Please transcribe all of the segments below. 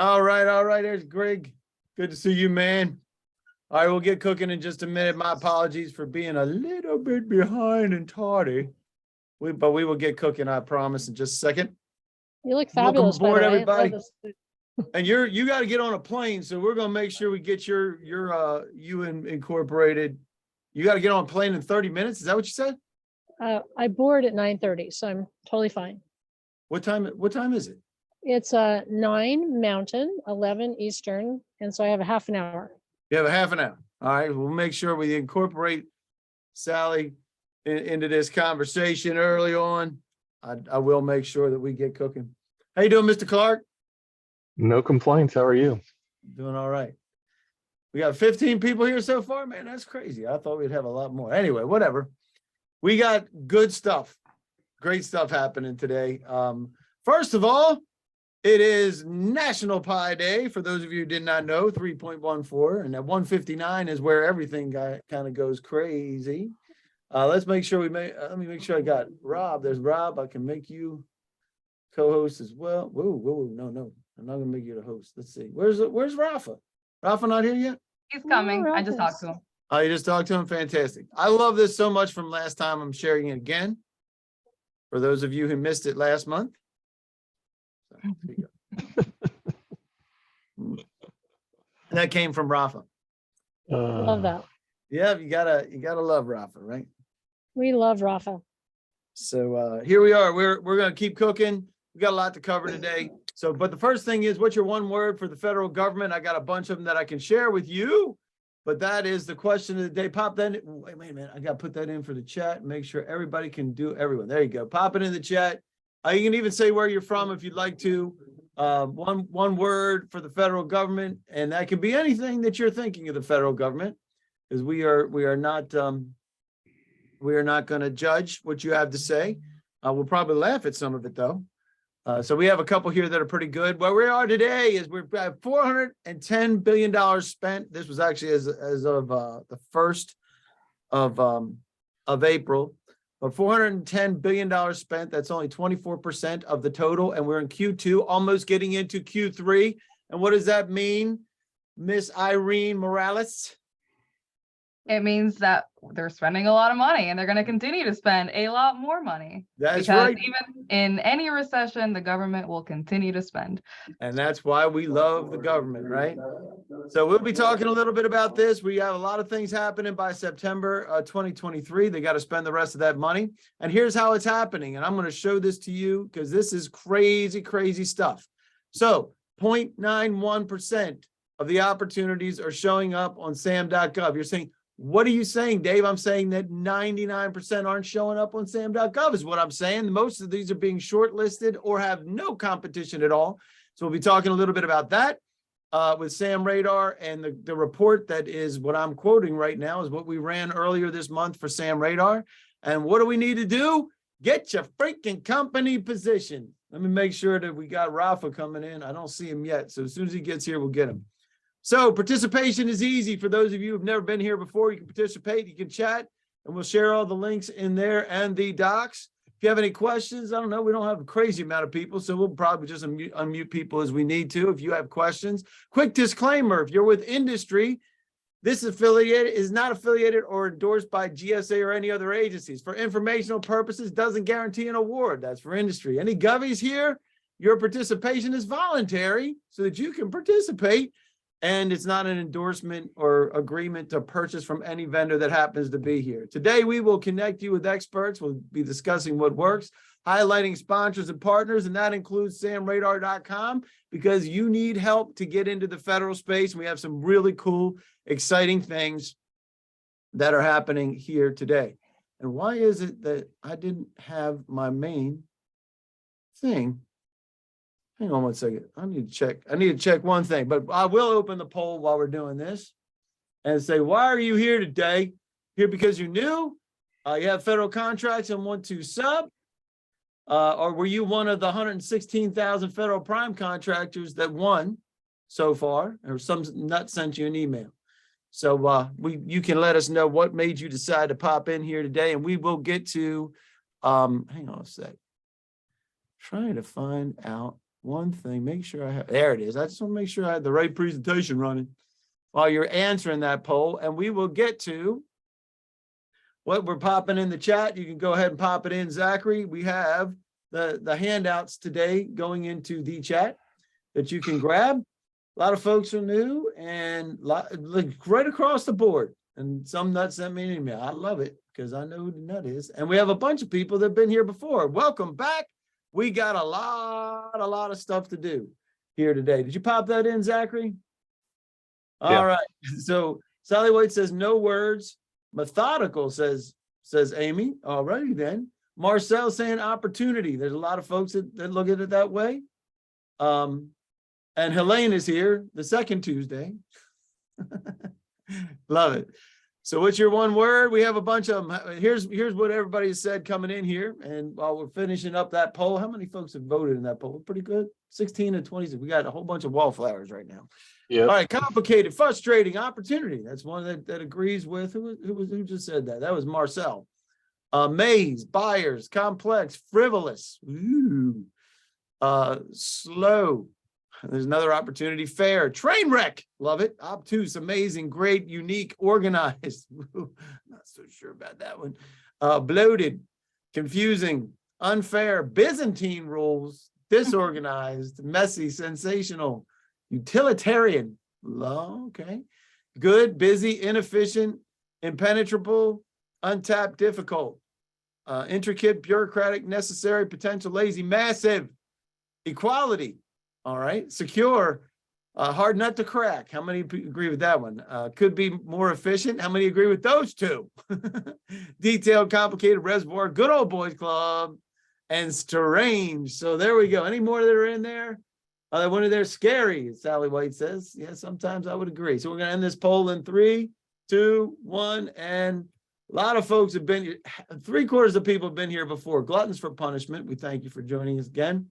All right. There's Greg. Good to see you, man. All right, we'll get cooking in just a minute. My apologies for being a little bit behind and tardy. But we will get cooking, I promise, in just a second. You look Welcome fabulous, by aboard, the way. I love everybody. this. And you got to get on a plane, so we're gonna make sure we get your Incorporated. You got to get on a plane in 30 minutes. Is that what you said? I board at 9:30, so I'm totally fine. What time is it? It's 9 Mountain, 11 Eastern, and so I have a half an hour. You have a half an hour. All right, we'll make sure we incorporate Sally into this conversation early on. I will make sure that we get cooking. How you doing, Mr. Clark? No complaints. How are you? Doing all right. We got 15 people here so far, man. That's crazy. I thought we'd have a lot more. Anyway, whatever. We got good stuff. Great stuff happening today. First of all, it is National Pie Day. For those of you who did not know, 3.14, and at 159 is where everything kind of goes crazy. Let's make sure let me make sure I got Rob. There's Rob. I can make you co-host as well. Whoa, no. I'm not gonna make you the host. Let's see. Where's Rafa? Rafa not here yet? He's coming. No, I just talked to him. Oh, you just talked to him? Fantastic. I love this so much from last time. I'm sharing it again. For those of you who missed it last month. So, there you go. That came from Rafa. Love that. Yeah, you gotta love Rafa, right? We love Rafa. So here we are. We're gonna keep cooking. We got a lot to cover today. So, but the first thing is, what's your one word for the federal government? I got a bunch of them that I can share with you, but that is the question of the day. Pop that in. Wait a minute. I got to put that in for the chat. Make sure everybody can do everyone. There you go. Pop it in the chat. You can even say where you're from if you'd like to. One word for the federal government, and that can be anything that you're thinking of the federal government, because we are not going to judge what you have to say. We'll probably laugh at some of it though. So we have a couple here that are pretty good. Where we are today is we've got $410 billion spent. This was actually as of the 1st of April. But $410 billion spent. That's only 24% of the total. And we're in Q2, almost getting into Q3. And what does that mean, Miss Irene Morales? It means that they're spending a lot of money and they're going to continue to spend a lot more money. That's because right. Even in any recession, the government will continue to spend. And that's why we love the government, right? So we'll be talking a little bit about this. We have a lot of things happening by September 2023. They got to spend the rest of that money. And here's how it's happening. And I'm going to show this to you because this is crazy, crazy stuff. So 0.91% of the opportunities are showing up on SAM.gov. You're saying, what are you saying, Dave? I'm saying that 99% aren't showing up on SAM.gov is what I'm saying. Most of these are being shortlisted or have no competition at all. So we'll be talking a little bit about that with Sam Radar, and the report that is what I'm quoting right now is what we ran earlier this month for Sam Radar. And what do we need to do? Get your freaking company positioned. Let me make sure that we got Rafa coming in. I don't see him yet. So as soon as he gets here, we'll get him. So participation is easy. For those of you who've never been here before, you can participate, you can chat, and we'll share all the links in there and the docs. If you have any questions, I don't know, we don't have a crazy amount of people, so we'll probably just unmute people as we need to if you have questions. Quick disclaimer, if you're with industry, this is not affiliated or endorsed by GSA or any other agencies. For informational purposes, doesn't guarantee an award. That's for industry. Any govies here, your participation is voluntary so that you can participate. And it's not an endorsement or agreement to purchase from any vendor that happens to be here. Today, we will connect you with experts. We'll be discussing what works, highlighting sponsors and partners, and that includes samradar.com, because you need help to get into the federal space. We have some really cool, exciting things that are happening here today. And why is it that I didn't have my main thing? Hang on one second. I need to check one thing, but I will open the poll while we're doing this and say, why are you here today? Here because you're new? You have federal contracts and want to sub? Or were you one of the 116,000 federal prime contractors that won so far? Or some nut sent you an email. So you can let us know what made you decide to pop in here today, and we will get to, hang on a sec. Trying to find out one thing, make sure I have, there it is. I just want to make sure I had the right presentation running while you're answering that poll, and we will get to what we're popping in the chat. You can go ahead and pop it in, Zachary. We have the handouts today going into the chat that you can grab. A lot of folks are new and right across the board. And some nuts sent me an email. I love it because I know who the nut is. And we have a bunch of people that have been here before. Welcome back. We got a lot of stuff to do here today. Did you pop that in, Zachary? Yeah. All right. So Sally White says no words. Methodical says Amy. All righty then. Marcel saying opportunity. There's a lot of folks that look at it that way. And Helene is here the second Tuesday. Love it. So what's your one word? We have a bunch of them. Here's what everybody said coming in here. And while we're finishing up that poll, how many folks have voted in that poll? Pretty good. 16 and 20. We got a whole bunch of wallflowers right now. Yeah. All right, complicated, frustrating, opportunity. That's one that agrees with who just said that. That was Marcel. Maze, buyers, complex, frivolous, ooh, slow. There's another opportunity. Fair, train wreck, love it. Obtuse, amazing, great, unique, organized. Not so sure about that one. Bloated, confusing, unfair, Byzantine rules, disorganized, messy, sensational, utilitarian. Okay. Good, busy, inefficient, impenetrable, untapped, difficult, intricate, bureaucratic, necessary, potential, lazy, massive, equality. All right. Secure, hard nut to crack. How many agree with that one? Could be more efficient. How many agree with those two? Detailed, complicated, reservoir, good old boys club, and strange. So there we go. Any more that are in there? One of their scary, Sally White says. Yeah, sometimes I would agree. So we're going to end this poll in 3, 2, 1. And a lot of folks have been here. 3/4 of people have been here before. Gluttons for punishment. We thank you for joining us again.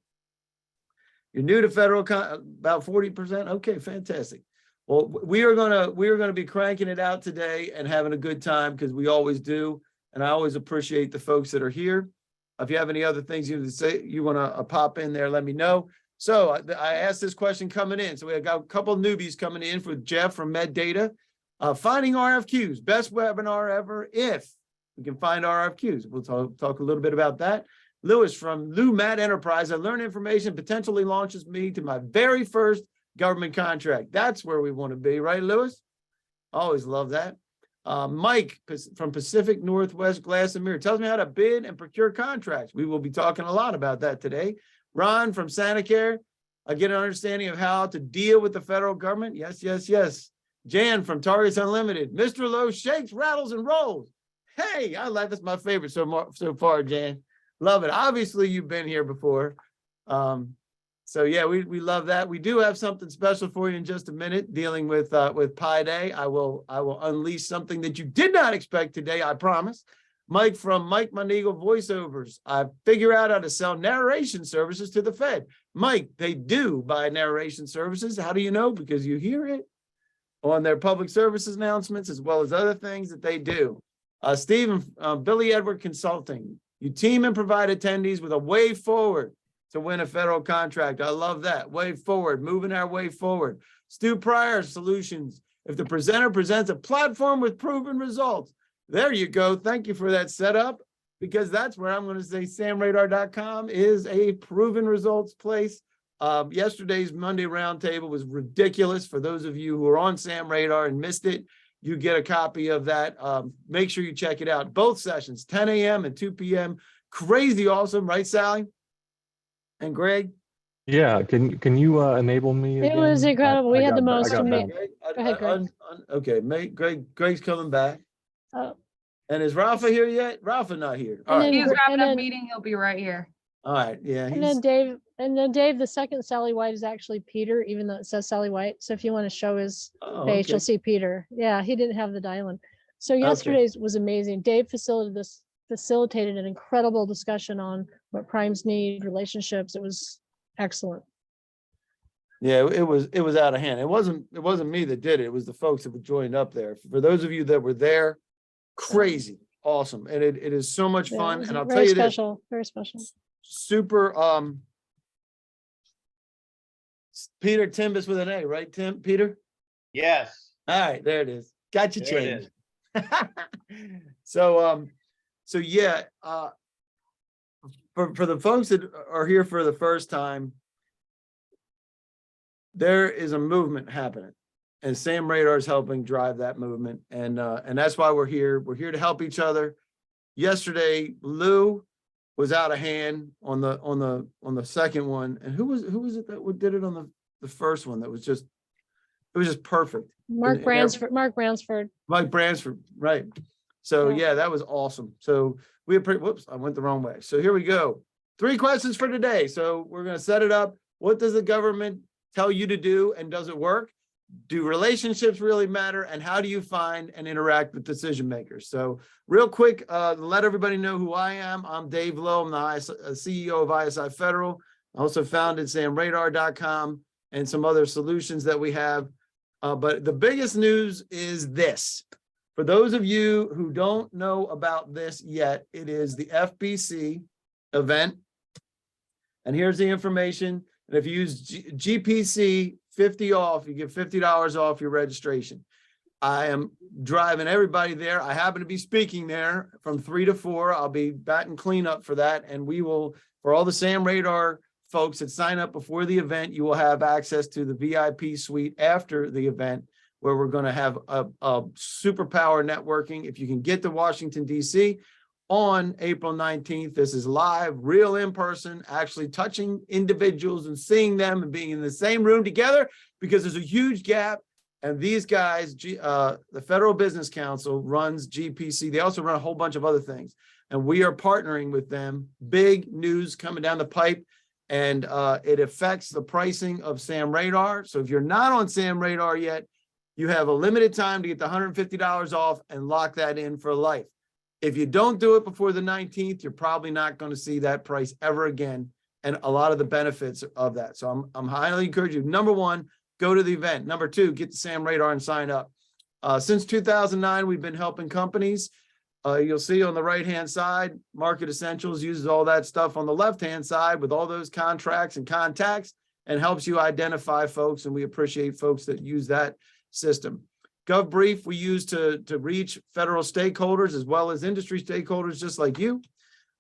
You're new to federal, about 40%. Okay, fantastic. Well, we are gonna be cranking it out today and having a good time because we always do. And I always appreciate the folks that are here. If you have any other things you want to pop in there, let me know. So I asked this question coming in. So we got a couple of newbies coming in for Jeff from MedData. Finding RFQs, best webinar ever if we can find RFQs. We'll talk a little bit about that. Lewis from LUMAT Enterprise. I learn information potentially launches me to my very first government contract. That's where we want to be, right, Lewis? Always love that. Mike from Pacific Northwest Glass and Mirror tells me how to bid and procure contracts. We will be talking a lot about that today. Ron from SaniCare, I get an understanding of how to deal with the federal government. Yes, yes, yes. Jan from Targets Unlimited. Mr. Lowe shakes, rattles, and rolls. Hey, I like that's my favorite so far, Jan. Love it. Obviously, you've been here before. So yeah, we love that. We do have something special for you in just a minute, dealing with Pi Day. I will unleash something that you did not expect today, I promise. Mike from Mike Moneagle Voiceovers. I figure out how to sell narration services to the Fed. Mike, they do buy narration services. How do you know? Because you hear it on their public services announcements, as well as other things that they do. Stephen, Billy Edward Consulting. You team and provide attendees with a way forward to win a federal contract. I love that. Way forward, moving our way forward. Stu Pryor Solutions. If the presenter presents a platform with proven results, there you go. Thank you for that setup, because that's where I'm going to say samradar.com is a proven results place. Yesterday's Monday Roundtable was ridiculous. For those of you who are on Sam Radar and missed it, you get a copy of that. Make sure you check it out. Both sessions, 10 a.m. and 2 p.m. Crazy awesome, right, Sally? And Greg? Yeah, can you enable me It again? was incredible. We had the most I got amazing. that. Go ahead, Greg. Okay, Greg's coming back. Oh, And is Rafa here yet? Rafa not here. All And right. then- He's wrapping up then- meeting. He'll be right here. All right. Yeah. and then Dave, the second Sally White is actually Peter, even though it says Sally White. So if you want to show his Oh, page, okay. you'll see Peter. Yeah, he didn't have the dial-in. So yesterday's was amazing. Dave facilitated an incredible discussion on what primes need, relationships. It was excellent. Yeah, it was out of hand. It wasn't me that did it. It was the folks that were joined up there. For those of you that were there, crazy, awesome. And it is so much Yeah, it fun. was And I'll very tell you this, special, very special. super Peter Timbus with an A, right, Peter? Yes, All right, there it is. Got you there it changed. So yeah, for the folks that are here for the first time, there is a movement happening, and Sam Radar is helping drive that movement, and that's why we're here. We're here to help each other. Yesterday, Lou was out of hand on the second one, and who was it that did it on the first one? That was just perfect. Mark and Bransford, Mark Bransford. Mike Bransford, right? So Yeah. yeah, that was awesome. So we whoops, I went the wrong way. So here we go. 3 questions for today. So we're going to set it up. What does the government tell you to do, and does it work? Do relationships really matter? And how do you find and interact with decision makers? So real quick, let everybody know who I am. I'm Dave Lowe. I'm the CEO of ISI Federal. I also founded samradar.com and some other solutions that we have. But the biggest news is this. For those of you who don't know about this yet, it is the FBC event. And here's the information. And if you use GPC 50 off, you get $50 off your registration. I am driving everybody there. I happen to be speaking there from 3 to 4. I'll be batting cleanup for that. And we will, for all the Sam Radar folks that sign up before the event, you will have access to the VIP suite after the event, where we're going to have a superpower networking. If you can get to Washington, D.C. on April 19th, this is live, real in person, actually touching individuals and seeing them and being in the same room together, because there's a huge gap. And these guys, the Federal Business Council runs GPC. They also run a whole bunch of other things. And we are partnering with them. Big news coming down the pipe. And it affects the pricing of Sam Radar. So if you're not on Sam Radar yet, you have a limited time to get the $150 off and lock that in for life. If you don't do it before the 19th, you're probably not going to see that price ever again, and a lot of the benefits of that. So I'm highly encourage you. Number one, go to the event. Number two, get to Sam Radar and sign up. Since 2009, we've been helping companies. You'll see on the right-hand side, Market Essentials uses all that stuff on the left-hand side with all those contracts and contacts, and helps you identify folks, and we appreciate folks that use that system. GovBrief we use to reach federal stakeholders as well as industry stakeholders just like you.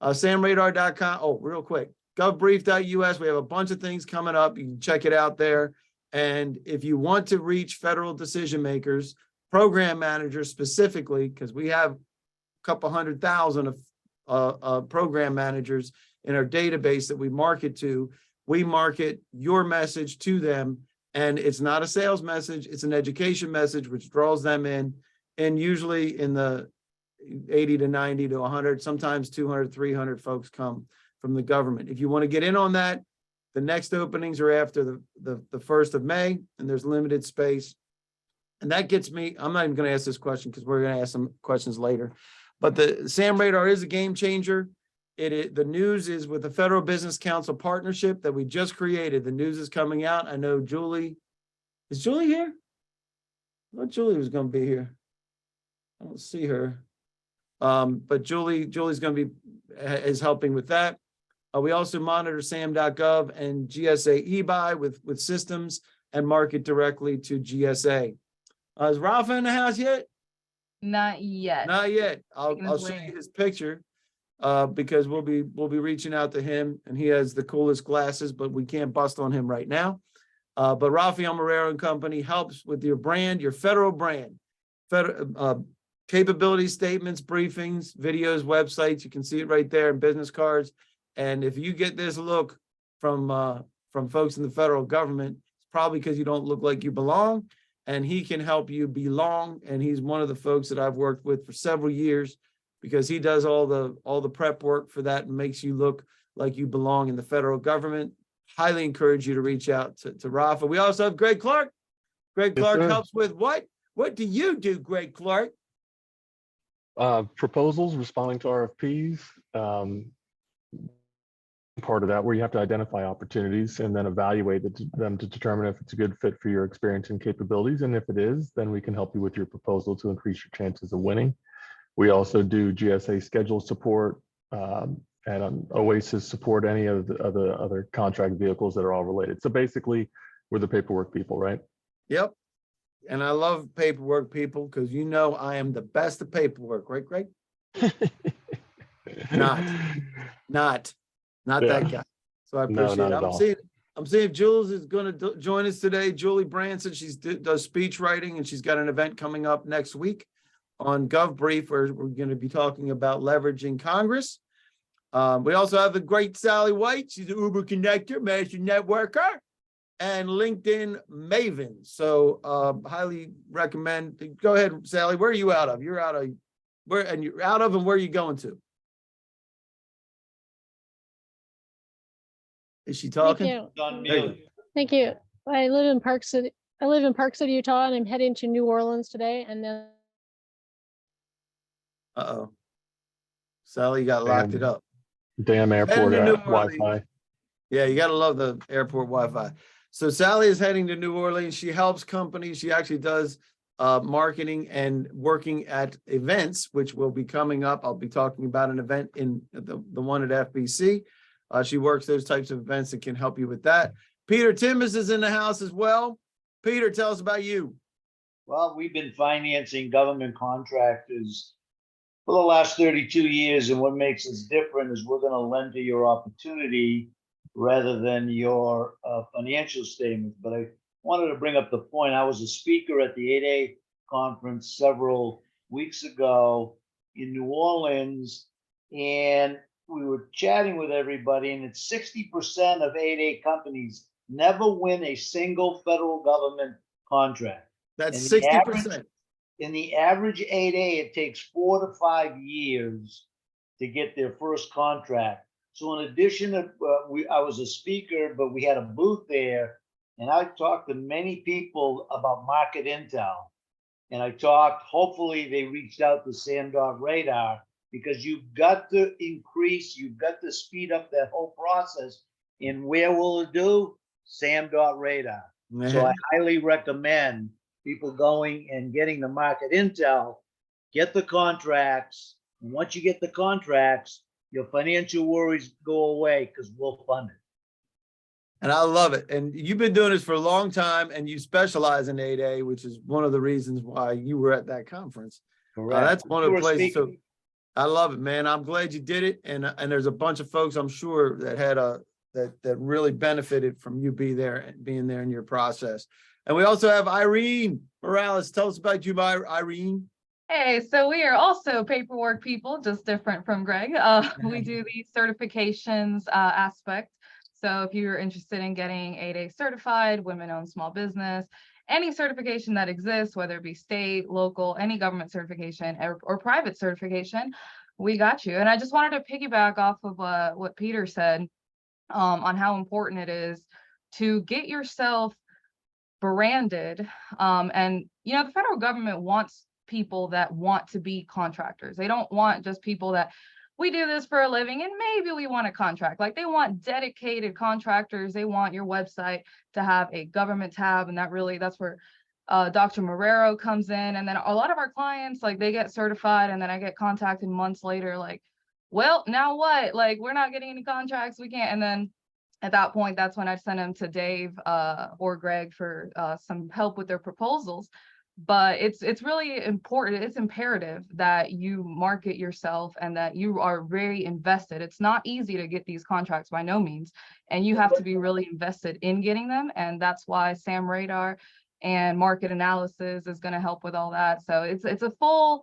Samradar.com. Oh, real quick, govbrief.us. We have a bunch of things coming up. You can check it out there. And if you want to reach federal decision makers, program managers specifically, because we have a couple 100,000 of program managers in our database that we market to, we market your message to them. And it's not a sales message, it's an education message, which draws them in. And usually in the 80 to 90 to 100, sometimes 200, 300 folks come from the government. If you want to get in on that, the next openings are after the 1st of May, and there's limited space. And that gets me, I'm not even going to ask this question because we're going to ask some questions later. But the Sam Radar is a game changer. The news is with the Federal Business Council partnership that we just created. The news is coming out. I know Julie, is Julie here? I thought Julie was going to be here. I don't see her. But Julie's going to is helping with that. We also monitor SAM.gov and GSA eBuy with systems and market directly to GSA. Is Rafa in the house yet? Not yet. Not yet. I'll He's show you waiting. his picture. Because we'll be reaching out to him, and he has the coolest glasses, but we can't bust on him right now. But Rafael Marrero and Company helps with your brand, your federal brand, capability statements, briefings, videos, websites. You can see it right there in business cards. And if you get this look from folks in the federal government, it's probably because you don't look like you belong, and he can help you belong. And he's one of the folks that I've worked with for several years, because he does all the prep work for that and makes you look like you belong in the federal government. Highly encourage you to reach out to Rafa. We also have Greg Clark. Greg Yes, Clark sir. helps with what? What do you do, Greg Clark? Proposals, responding to RFPs. Part of that where you have to identify opportunities and then evaluate them to determine if it's a good fit for your experience and capabilities. And if it is, then we can help you with your proposal to increase your chances of winning. We also do GSA schedule support and Oasis support, any of the other contract vehicles that are all related. So basically, We're the paperwork people, right? Yep. And I love paperwork people because you know I am the best at paperwork, right, Greg? Not that Yeah. guy. So I No, appreciate not it. at all. I'm seeing Jules is going to join us today. Julie Branson, she's does speech writing, and she's got an event coming up next week on GovBrief, where we're going to be talking about leveraging Congress. We also have the great Sally White. She's an Uber connector, master networker, and LinkedIn maven. So highly recommend. Go ahead, Sally. Where are you out of? You're out of where? And you're out of, and where are you going to? Is she talking? you. On There you mute. Thank you. I live in Park City. I live in Park City, Utah, and I'm heading to New Orleans today. And then Uh-oh. Sally got locked it up. Damn airport to New Wi-Fi. Yeah, you gotta love the airport Wi-Fi. So Sally is heading to New Orleans. She helps companies. She actually does marketing and working at events, which will be coming up. I'll be talking about an event in the one at FBC. She works those types of events and can help you with that. Peter Timbers is in the house as well. Peter, tell us about you. Well, we've been financing government contractors for the last 32 years, and what makes us different is we're going to lend to your opportunity rather than your financial statements. But I wanted to bring up the point. I was a speaker at the 8A conference several weeks ago in New Orleans, and we were chatting with everybody, and it's 60% of 8A companies never win a single federal government contract. That's And the 60%. In the average 8A, it takes 4 to 5 years to get their first contract. So in addition to, I was a speaker, but we had a booth there, and I talked to many people about market intel. And I talked, hopefully they reached out to Sam.Radar Radar, because you've got to increase, you've got to speed up that whole process. And where will it do? Sam.Radar Radar. So I highly recommend people going and getting the market intel, get the contracts. And once you get the contracts, your financial worries go away because we'll fund it. And I love it. And you've been doing this for a long time, and you specialize in 8A, which is one of the reasons why you were at that conference. That's one of the places. So I love it, man. I'm glad you did it. And there's a bunch of folks, I'm sure, that had that really benefited from you being there in your process. And we also have Irene Morales. Tell us about you, Irene. Hey, so we are also paperwork people, just different from Greg. We do the certifications aspect. So if you're interested in getting 8A certified, women-owned small business, any certification that exists, whether it be state, local, any government certification or private certification, we got you. And I just wanted to piggyback off of what Peter said on how important it is to get yourself branded. And, you know, the federal government wants people that want to be contractors. They don't want just people that we do this for a living and maybe we want a contract. Like, they want dedicated contractors. They want your website to have a government tab, and that's where Dr. Marrero comes in. And then a lot of our clients, like, they get certified, and then I get contacted months later, like, well, now what? Like, we're not getting any contracts. We can't. And then at that point, that's when I send them to Dave or Greg for some help with their proposals. But it's really important. It's imperative that you market yourself and that you are very invested. It's not easy to get these contracts, by no means, and you have to be really invested in getting them. And that's why Sam Radar and market analysis is going to help with all that. So it's a full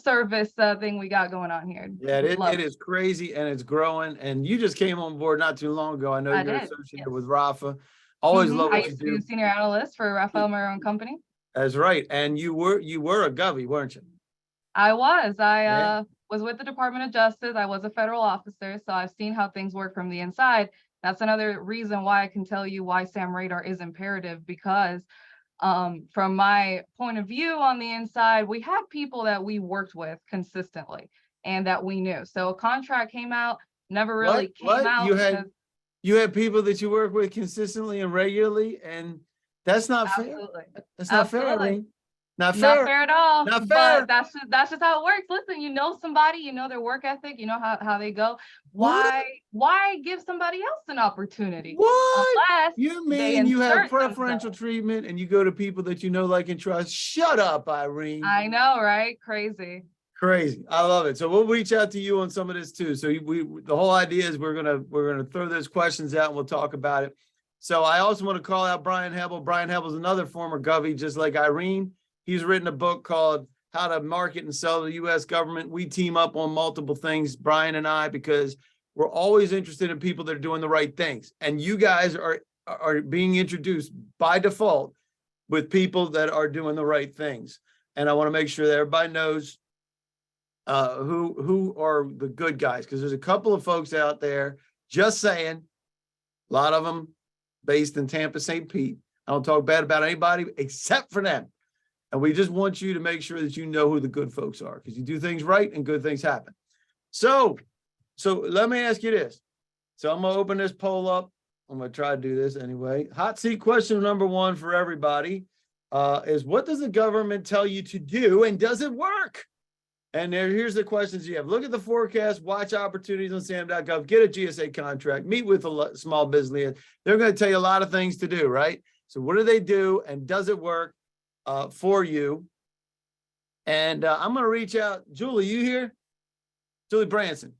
service thing we got going on here. Yeah, it is crazy, and it's growing. And you just came on board not too long ago. I know you're associated with Rafa. Always love I what you used to be do. a senior analyst for Rafael Marrero and Company. That's right. And you were a Govy, weren't you? I was. I was with the Department of Justice. I was a federal officer, so I've seen how things work from the inside. That's another reason why I can tell you why Sam Radar is imperative, because from my point of view on the inside, we had people that we worked with consistently and that we knew. So a contract came out, never really came out. You had people that you work with consistently and regularly, and that's not fair. That's not fair, Irene. Not Not fair. fair at all. Not fair. But that's just how it works. Listen, you know somebody, you know their work ethic, you know how they go. What? Why give somebody else an opportunity? What? Unless You they mean you have insert preferential themselves. treatment and you go to people that you know, like, and trust? Shut up, Irene. I know, right? Crazy. Crazy. I love it. So we'll reach out to you on some of this too. So the whole idea is we're gonna throw those questions out and we'll talk about it. So I also want to call out Brian Hebel. Brian Hebel is another former Govey, just like Irene. He's written a book called How to Market and Sell to the U.S. Government. We team up on multiple things, Brian and I, because we're always interested in people that are doing the right things. And you guys are being introduced by default with people that are doing the right things. And I want to make sure that everybody knows who are the good guys, because there's a couple of folks out there, just saying, a lot of them based in Tampa, St. Pete. I don't talk bad about anybody except for them. And we just want you to make sure that you know who the good folks are, because you do things right and good things happen. So let me ask you this. So I'm gonna open this poll up. I'm gonna try to do this anyway. Hot seat question number one for everybody is, what does the government tell you to do and does it work? And here's the questions you have. Look at the forecast, watch opportunities on sam.gov, get a GSA contract, meet with a small business leader. They're going to tell you a lot of things to do, right? So what do they do and does it work for you? And I'm going to reach out. Julie, you here? Julie Branson.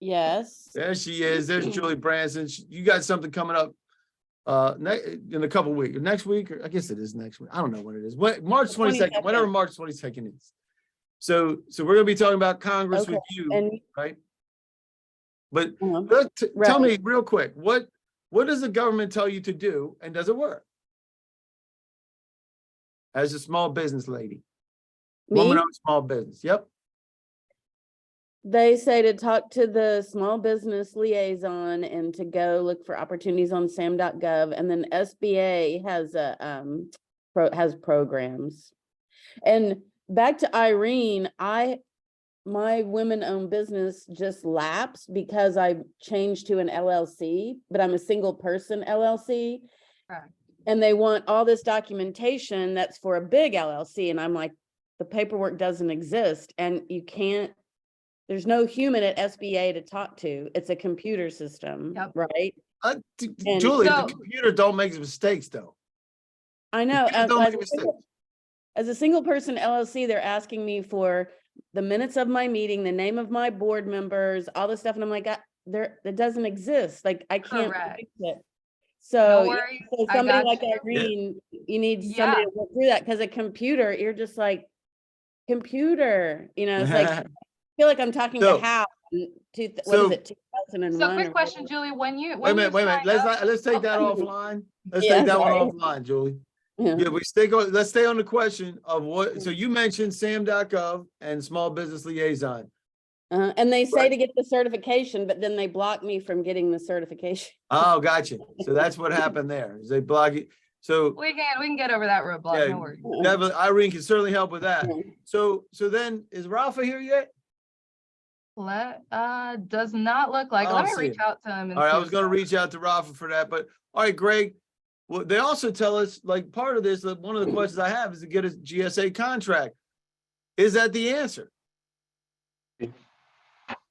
Yes. There she is. There's Julie Branson. You got something coming up in a couple weeks, next week, or I guess it is next week. I don't know when it is. March 22nd, whatever March 22nd is. So we're going to be talking about Congress with you, And right? But uh, tell me real quick, what does the government tell you to do and does it work? As a small business lady, me, woman-owned small business. Yep. they say to talk to the small business liaison and to go look for opportunities on sam.gov. And then SBA has has programs. And back to Irene, my women-owned business just lapsed because I changed to an LLC, but I'm a single person LLC. Correct. And they want all this documentation that's for a big LLC. And I'm like, the paperwork doesn't exist and you can't, there's no human at SBA to talk to. It's a computer system, Yep. right? And Julie, so- the computer don't make mistakes though. I know. Computers don't make mistakes. As a single person LLC, they're asking me for the minutes of my meeting, the name of my board members, all this stuff. And I'm like, that doesn't exist. Like, I can't Correct. fix it. No So, worries. so I somebody got like you. Irene, you need somebody Yeah. to work through that, because a computer, you're just like, computer, it's like, I feel like I'm talking So- to Hal in what so- is it, 2001? So quick or question, whatever. Julie, when you Wait a minute. signed up- Let's take that Okay. offline. Let's Yeah, take that one sorry. offline, Julie. Yeah. Yeah, let's stay on the question of what, so you mentioned sam.gov and small business liaison. And they say Right. to get the certification, but then they block me from getting the certification. Oh, gotcha. So that's what happened there, is they block it. So we can get over that roadblock. yeah, No worries. definitely, Irene can certainly help with that. Yeah. So then, is Rafa here yet? Does not look like. I Let don't me see reach it. out to him. And All right, see I was gonna reach out to Rafa for that, but all right, Greg. Well, they also tell us, like, part of this, one of the questions I have is to get a GSA contract. Is that the answer?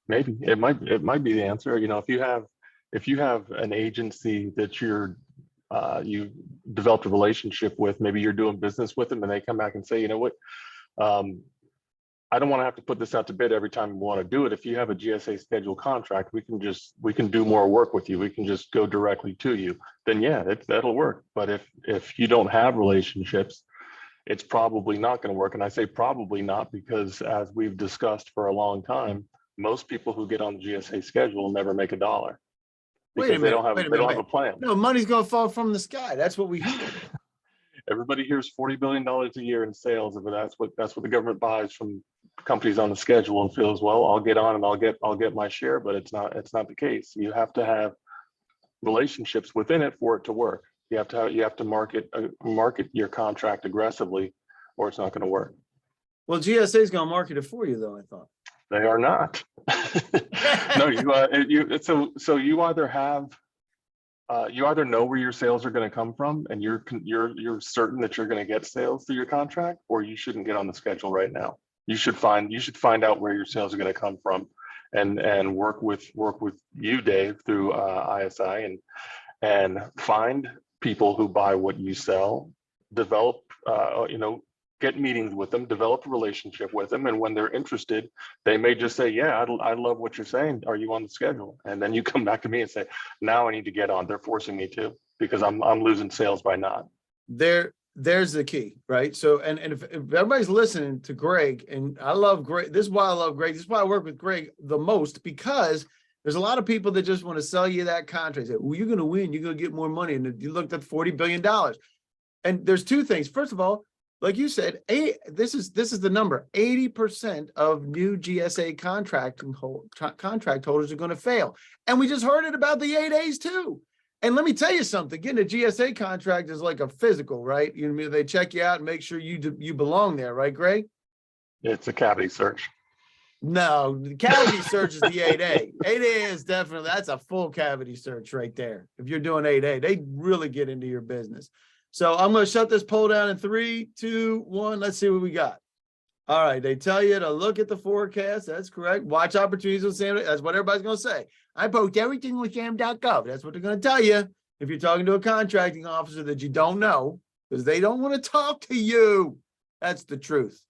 Maybe it might be the answer. If you have an agency that you developed a relationship with, maybe you're doing business with them and they come back and say, you know what, I don't want to have to put this out to bid every time we want to do it. If you have a GSA schedule contract, we can do more work with you. We can just go directly to you. Then yeah, that'll work. But if you don't have relationships, it's probably not going to work. And I say probably not because, as we've discussed for a long time, most people who get on the GSA schedule never make a dollar Wait a because they minute, don't wait a have minute. a plan. No, money's gonna fall from the sky. That's what we hear. Everybody hears $40 billion a year in sales, but that's what the government buys from companies on the schedule and feels, well, I'll get on and I'll get my share, but it's not the case. You have to have relationships within it for it to work. You have to market your contract aggressively, or it's not going to work. Well, GSA is gonna market it for you, though, I thought. They are not. No, so you either have you either know where your sales are going to come from and you're certain that you're going to get sales through your contract, or you shouldn't get on the schedule right now. You should find out where your sales are going to come from and work with you, Dave, through ISI and find people who buy what you sell, develop, get meetings with them, develop a relationship with them. And when they're interested, they may just say, yeah, I love what you're saying. Are you on the schedule? And then you come back to me and say, now I need to get on. They're forcing me to, because I'm losing sales by not. There's the key, right? So, and if everybody's listening to Greg, and I love Greg, this is why I love Greg. This is why I work with Greg the most, because there's a lot of people that just want to sell you that contract. Say, well, you're going to win. You're going to get more money. And you looked at $40 billion. And there's two things. First of all, like you said, this is the number. 80% of new GSA contract holders are going to fail. And we just heard it about the 8As too. And let me tell you something, getting a GSA contract is like a physical, right? You know, they check you out and make sure you belong there, right, Greg? It's a cavity search. No, the cavity search is the 8A. 8A is definitely, that's a full cavity search right there. If you're doing 8A, they really get into your business. So I'm going to shut this poll down in 3, 2, 1. Let's see what we got. All right. They tell you to look at the forecast. That's correct. Watch opportunities with SAM. That's what everybody's going to say. I post everything with SAM.gov. That's what they're going to tell you. If you're talking to a contracting officer that you don't know, because they don't want to talk to you. That's the truth.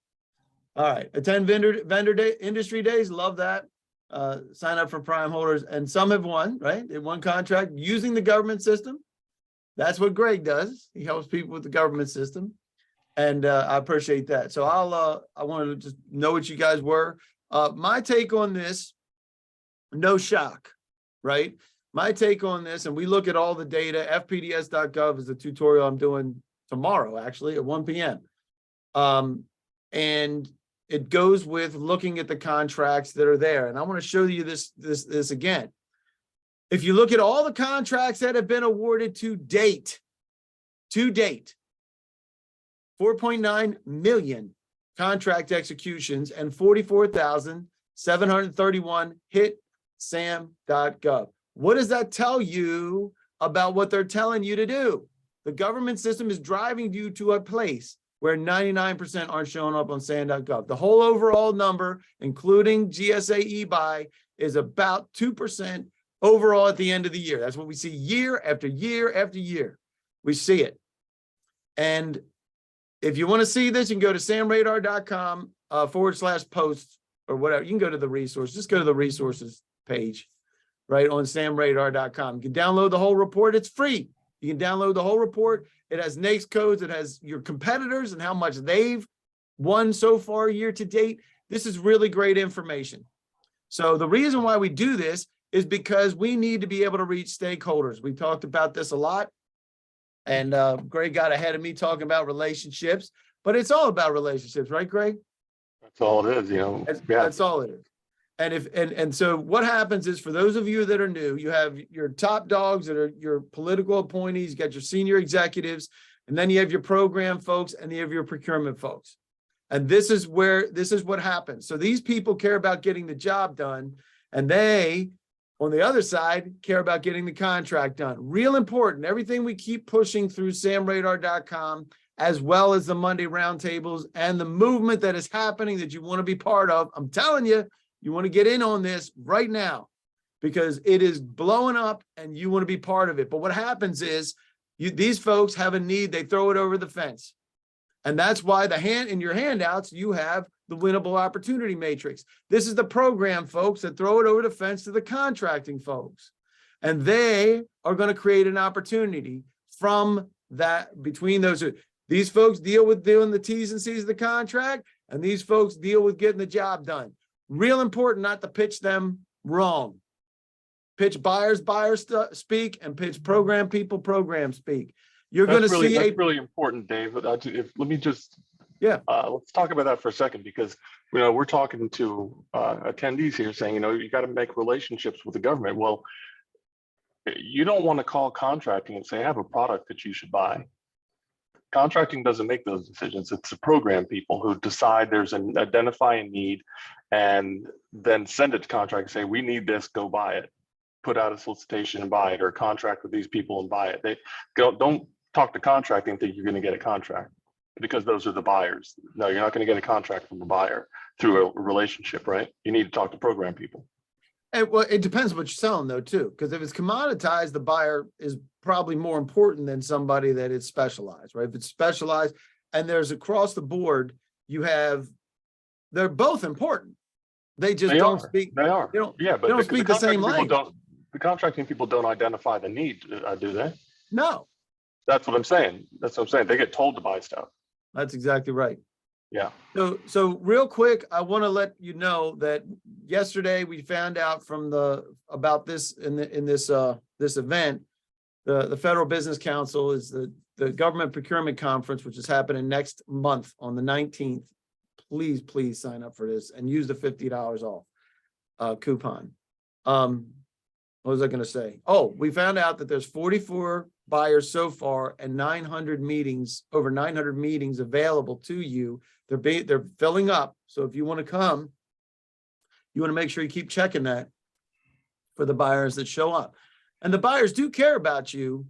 All right. Attend industry days. Love that. Sign up for Prime holders. And some have won, right? They won contract using the government system. That's what Greg does. He helps people with the government system. And I appreciate that. So I wanted to just know what you guys were. My take on this, no shock, right? My take on this, and we look at all the data, fpds.gov is the tutorial I'm doing tomorrow, actually, at 1 p.m. And it goes with looking at the contracts that are there. And I want to show you this again. If you look at all the contracts that have been awarded to date, 4.9 million contract executions and 44,731 hit SAM.gov. What does that tell you about what they're telling you to do? The government system is driving you to a place where 99% aren't showing up on SAM.gov. The whole overall number, including GSA e-buy, is about 2% overall at the end of the year. That's what we see year after year after year. We see it. And if you want to see this, you can go to samradar.com /posts or whatever. You can go to the resource. Just go to the resources page, right, on samradar.com. You can download the whole report. It's free. You can download the whole report. It has NAICS codes. It has your competitors and how much they've won so far year to date. This is really great information. So the reason why we do this is because we need to be able to reach stakeholders. We talked about this a lot. And Greg got ahead of me talking about relationships, but it's all about relationships, right, Greg? That's all it is, you know. That's all it is. And so what happens is, for those of you that are new, you have your top dogs that are your political appointees, you got your senior executives, and then you have your program folks, and you have your procurement folks. And this is what happens. So these people care about getting the job done, and they, on the other side, care about getting the contract done. Real important. Everything we keep pushing through samradar.com, as well as the Monday roundtables and the movement that is happening that you want to be part of. I'm telling you, you want to get in on this right now because it is blowing up and you want to be part of it. But what happens is these folks have a need. They throw it over the fence. And that's why in your handouts, you have the winnable opportunity matrix. This is the program folks that throw it over the fence to the contracting folks. And they are going to create an opportunity from that between those. These folks deal with doing the T's and C's of the contract, and these folks deal with getting the job done. Real important not to pitch them wrong. Pitch buyers speak, and pitch program people program speak. You're going to see that's really important, Dave. Let me just let's talk about that for a second, because we're talking to attendees here saying you got to make relationships with the government. Well, you don't want to call contracting and say I have a product that you should buy. Contracting doesn't make those decisions. It's the program people who decide there's an identifying need and then send it to contract and say, we need this, go buy it. put out a solicitation and buy it, or contract with these people and buy it. They don't talk to contracting and think you're going to get a contract, because those are the buyers. No, you're not going to get a contract from a buyer through a relationship, right? You need to talk to program people. And well, it depends what you're selling though, too, because if it's commoditized, the buyer is probably more important than somebody that is specialized, right? If it's specialized and there's across the board, they're both important. They just They don't are. speak. They are. They don't, Yeah, but they don't speak the same contracting people language. The contracting people don't identify the need, do they? No, That's what I'm saying. That's what I'm saying. They get told to buy stuff. that's exactly right. Yeah. So real quick, I want to let you know that yesterday we found out about this in this event. The Federal Business Council is the Government Procurement Conference, which is happening next month on the 19th. Please sign up for this and use the $50 off coupon. What was I going to say? Oh, we found out that there's 44 buyers so far and over 900 meetings available to you. They're filling up. So if you want to come, you want to make sure you keep checking that for the buyers that show up. And the buyers do care about you.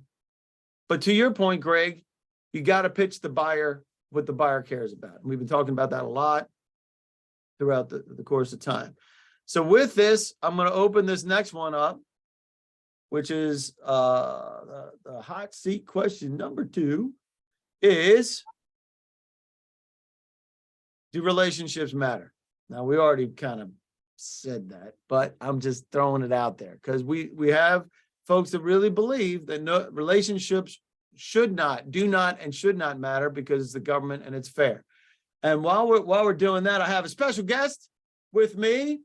But to your point, Greg, you got to pitch the buyer what the buyer cares about. And we've been talking about that a lot throughout the course of time. So with this, I'm going to open this next one up, which is the hot seat question number 2 is, do relationships matter? Now, we already kind of said that, but I'm just throwing it out there because we have folks that really believe that no relationships should not matter because it's the government and it's fair. And while we're doing that, I have a special guest with me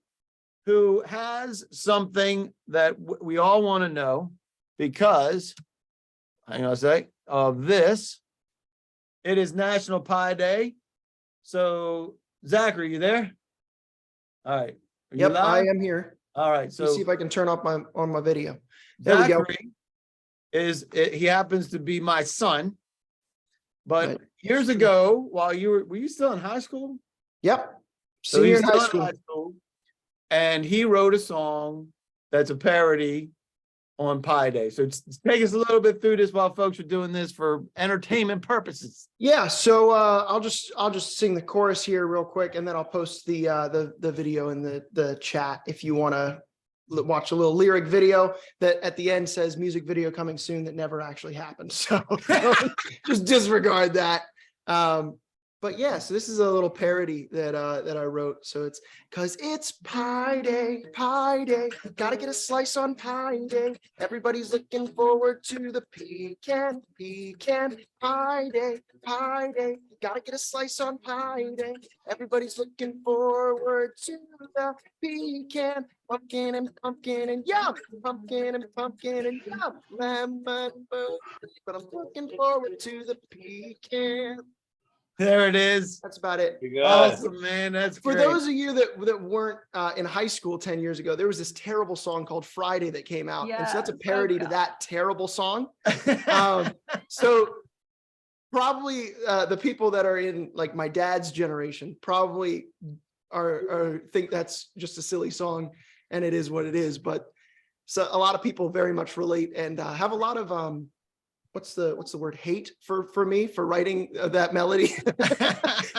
who has something that we all want to know because, hang on a sec, of this. It is National Pie Day. So, Zach, are you there? All right. Are you Yep, I live? am here. All right. Let me see So if I can turn off my video. There we go. Zachary he happens to be my son. But Right. years ago, while were you still in high school? Yep. So Senior he's in high still school. and he wrote a song that's a parody on Pi Day. So take us a little bit through this while folks are doing this for entertainment purposes. Yeah, so I'll just sing the chorus here real quick, and then I'll post the video in the chat if you want to watch a little lyric video that at the end says music video coming soon that never actually happened. So just disregard that. But yeah, so this is a little parody that I wrote. So it's because it's Pi Day, gotta get a slice on Pi Day. Everybody's looking forward to the pecan, Pi Day, gotta get a slice on Pi Day. Everybody's looking forward to the pecan, pumpkin and yum, pumpkin and yum, lemon, but I'm looking forward to the pecan. There it is. That's about it. You got it. Awesome, man. That's For great. those of you that weren't in high school 10 years ago, there was this terrible song called Friday that came out. And so that's a Yes, parody to okay. that terrible song. So probably the people that are in like my dad's generation probably are think that's just a silly song, and it is what it is. But so a lot of people very much relate and have a lot of what's the word, hate for me for writing that melody.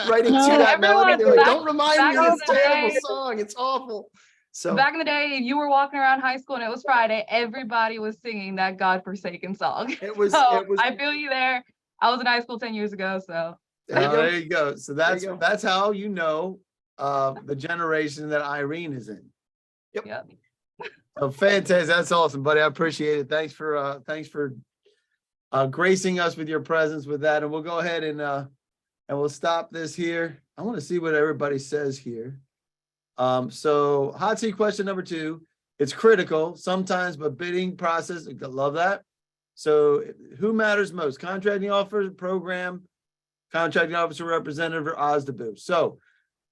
Writing to No, that melody. They're like, back- don't remind me back of in this the terrible day- song. It's awful. So Back in the day, if you were walking around high school and it was Friday, everybody was singing that godforsaken song. it was So I feel you there. I was in high schoul 10 years ago, so there you go. There you go. So There you go. that's how you know the generation that Irene is in. yeah. Oh, fantastic. That's awesome, buddy. I appreciate it. Thanks for gracing us with your presence with that. And we'll go ahead and we'll stop this here. I want to see what everybody says here. So hot seat question number 2. It's critical sometimes, but bidding process, I love that. So who matters most? Contracting officer, program, contracting officer, representative, or OSDBU? So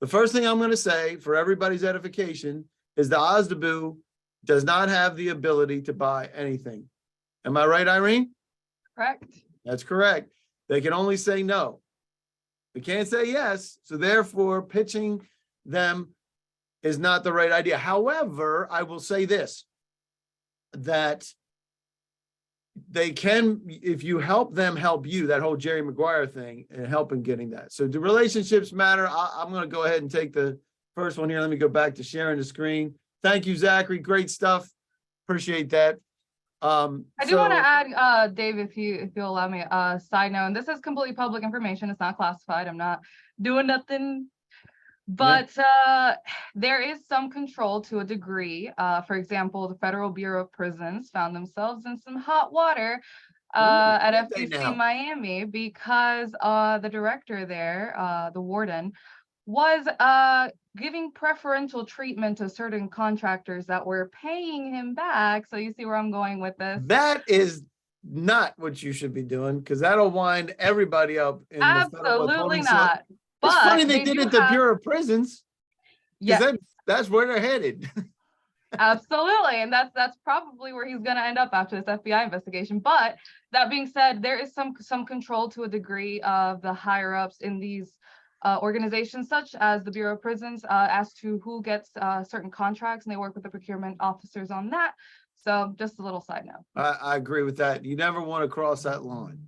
the first thing I'm going to say for everybody's edification is the OSDBU does not have the ability to buy anything. Am I right, Irene? Correct. That's correct. They can only say no. They can't say yes. So therefore, pitching them is not the right idea. However, I will say this. that they can, if you help them help you, that whole Jerry Maguire thing and helping getting that. So do relationships matter? I'm going to go ahead and take the first one here. Let me go back to sharing the screen. Thank you, Zachary. Great stuff. Appreciate that. I do want to add, Dave, if you'll allow me, a side note, and this is completely public information. It's not classified. I'm not doing nothing. But there is some control to a degree. For example, the Federal Bureau of Prisons found themselves in some hot water at did they now? FBC Miami because the director there, the warden, was giving preferential treatment to certain contractors that were paying him back. So you see where I'm going with this. That is not what you should be doing, because that'll wind everybody up in the federal Absolutely withholding. not. It's funny But they did do it at the have- Bureau of Prisons. Yes. Because that's where they're headed. Absolutely. And that's probably where he's going to end up after this FBI investigation. But that being said, there is some control to a degree of the higher ups in these organizations, such as the Bureau of Prisons, as to who gets certain contracts, and they work with the procurement officers on that. So just a little side note. I agree with that. You never want to cross that line.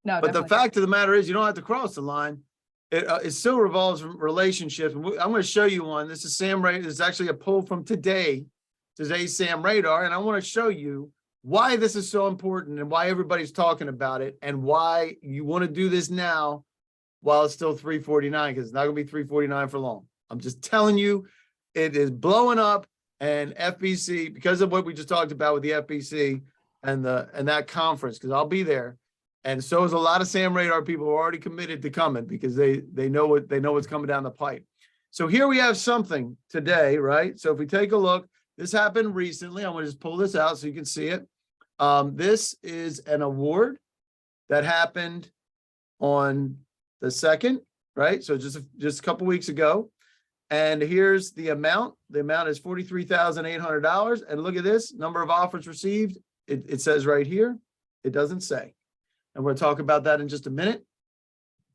No, But the definitely. fact of the matter is, you don't have to cross the line. It still revolves from relationships. I'm going to show you one. This is Sam Radar. This is actually a poll from today's Sam Radar. And I want to show you why this is so important and why everybody's talking about it and why you want to do this now while it's still 349, because it's not going to be 349 for long. I'm just telling you, it is blowing up, and FBC, because of what we just talked about with the FBC and that conference, because I'll be there. And so is a lot of Sam Radar people who are already committed to coming, because they know what's coming down the pipe. So here we have something today, right? So if we take a look, this happened recently. I'm going to just pull this out so you can see it. This is an award that happened on the 2nd, right? So just a couple weeks ago. And here's the amount. The amount is $43,800. And look at this number of offers received. It says right here. It doesn't say. And we'll talk about that in just a minute.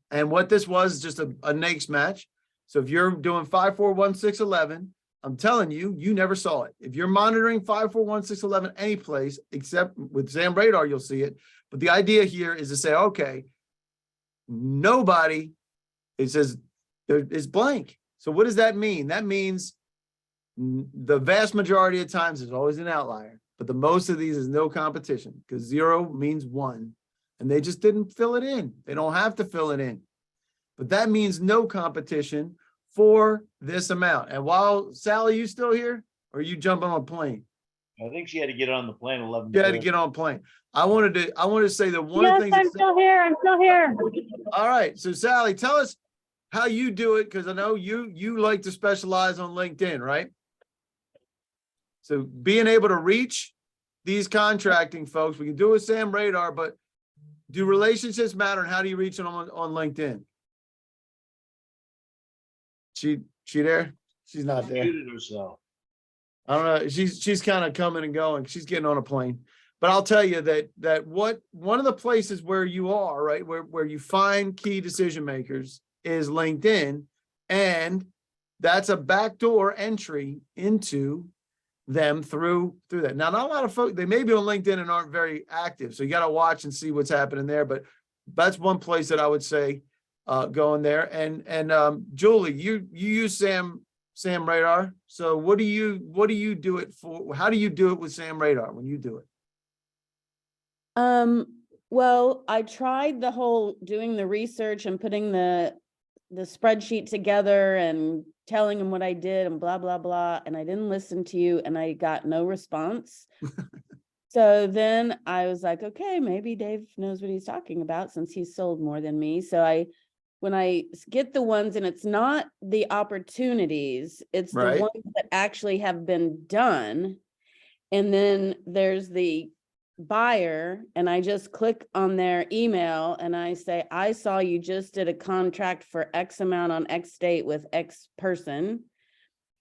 And what this was is just a NAICS match. So if you're doing 541611, I'm telling you, you never saw it. If you're monitoring 541611 any place, except with Sam Radar, you'll see it. But the idea here is to say, okay, nobody, it says there is blank. So what does that mean? That means the vast majority of times there's always an outlier, but the most of these is no competition, because 0 means 1. And they just didn't fill it in. They don't have to fill it in. But that means no competition for this amount. And while, Sally, you still here? Or are you jumping on a plane? I think she had to get on the plane 11. You had to get on a plane. I wanted to say that one of the Yes, things. I'm still here. I'm still here. All right. So Sally, tell us how you do it, because I know you like to specialize on LinkedIn, right? So being able to reach these contracting folks, we can do it with Sam Radar, but do relationships matter, and how do you reach them on LinkedIn? She there? She's not there. Muted herself. I don't know. She's kind of coming and going. She's getting on a plane. But I'll tell you that one of the places where you are, right, where you find key decision makers is LinkedIn, and that's a backdoor entry into them through that. Now, not a lot of folks, they may be on LinkedIn and aren't very active, so you got to watch and see what's happening there. But that's one place that I would say go in there. And Julie, you use Sam Radar. So what do you do it for? How do you do it with Sam Radar when you do it? Well, I tried the whole doing the research and putting the spreadsheet together and telling him what I did and blah, blah, blah. And I didn't listen to you and I got no response. So then I was like, okay, maybe Dave knows what he's talking about since he's sold more than me. So when I get the ones, and it's not the opportunities, it's Right. the ones that actually have been done. And then there's the buyer, and I just click on their email and I say, I saw you just did a contract for X amount on X date with X person.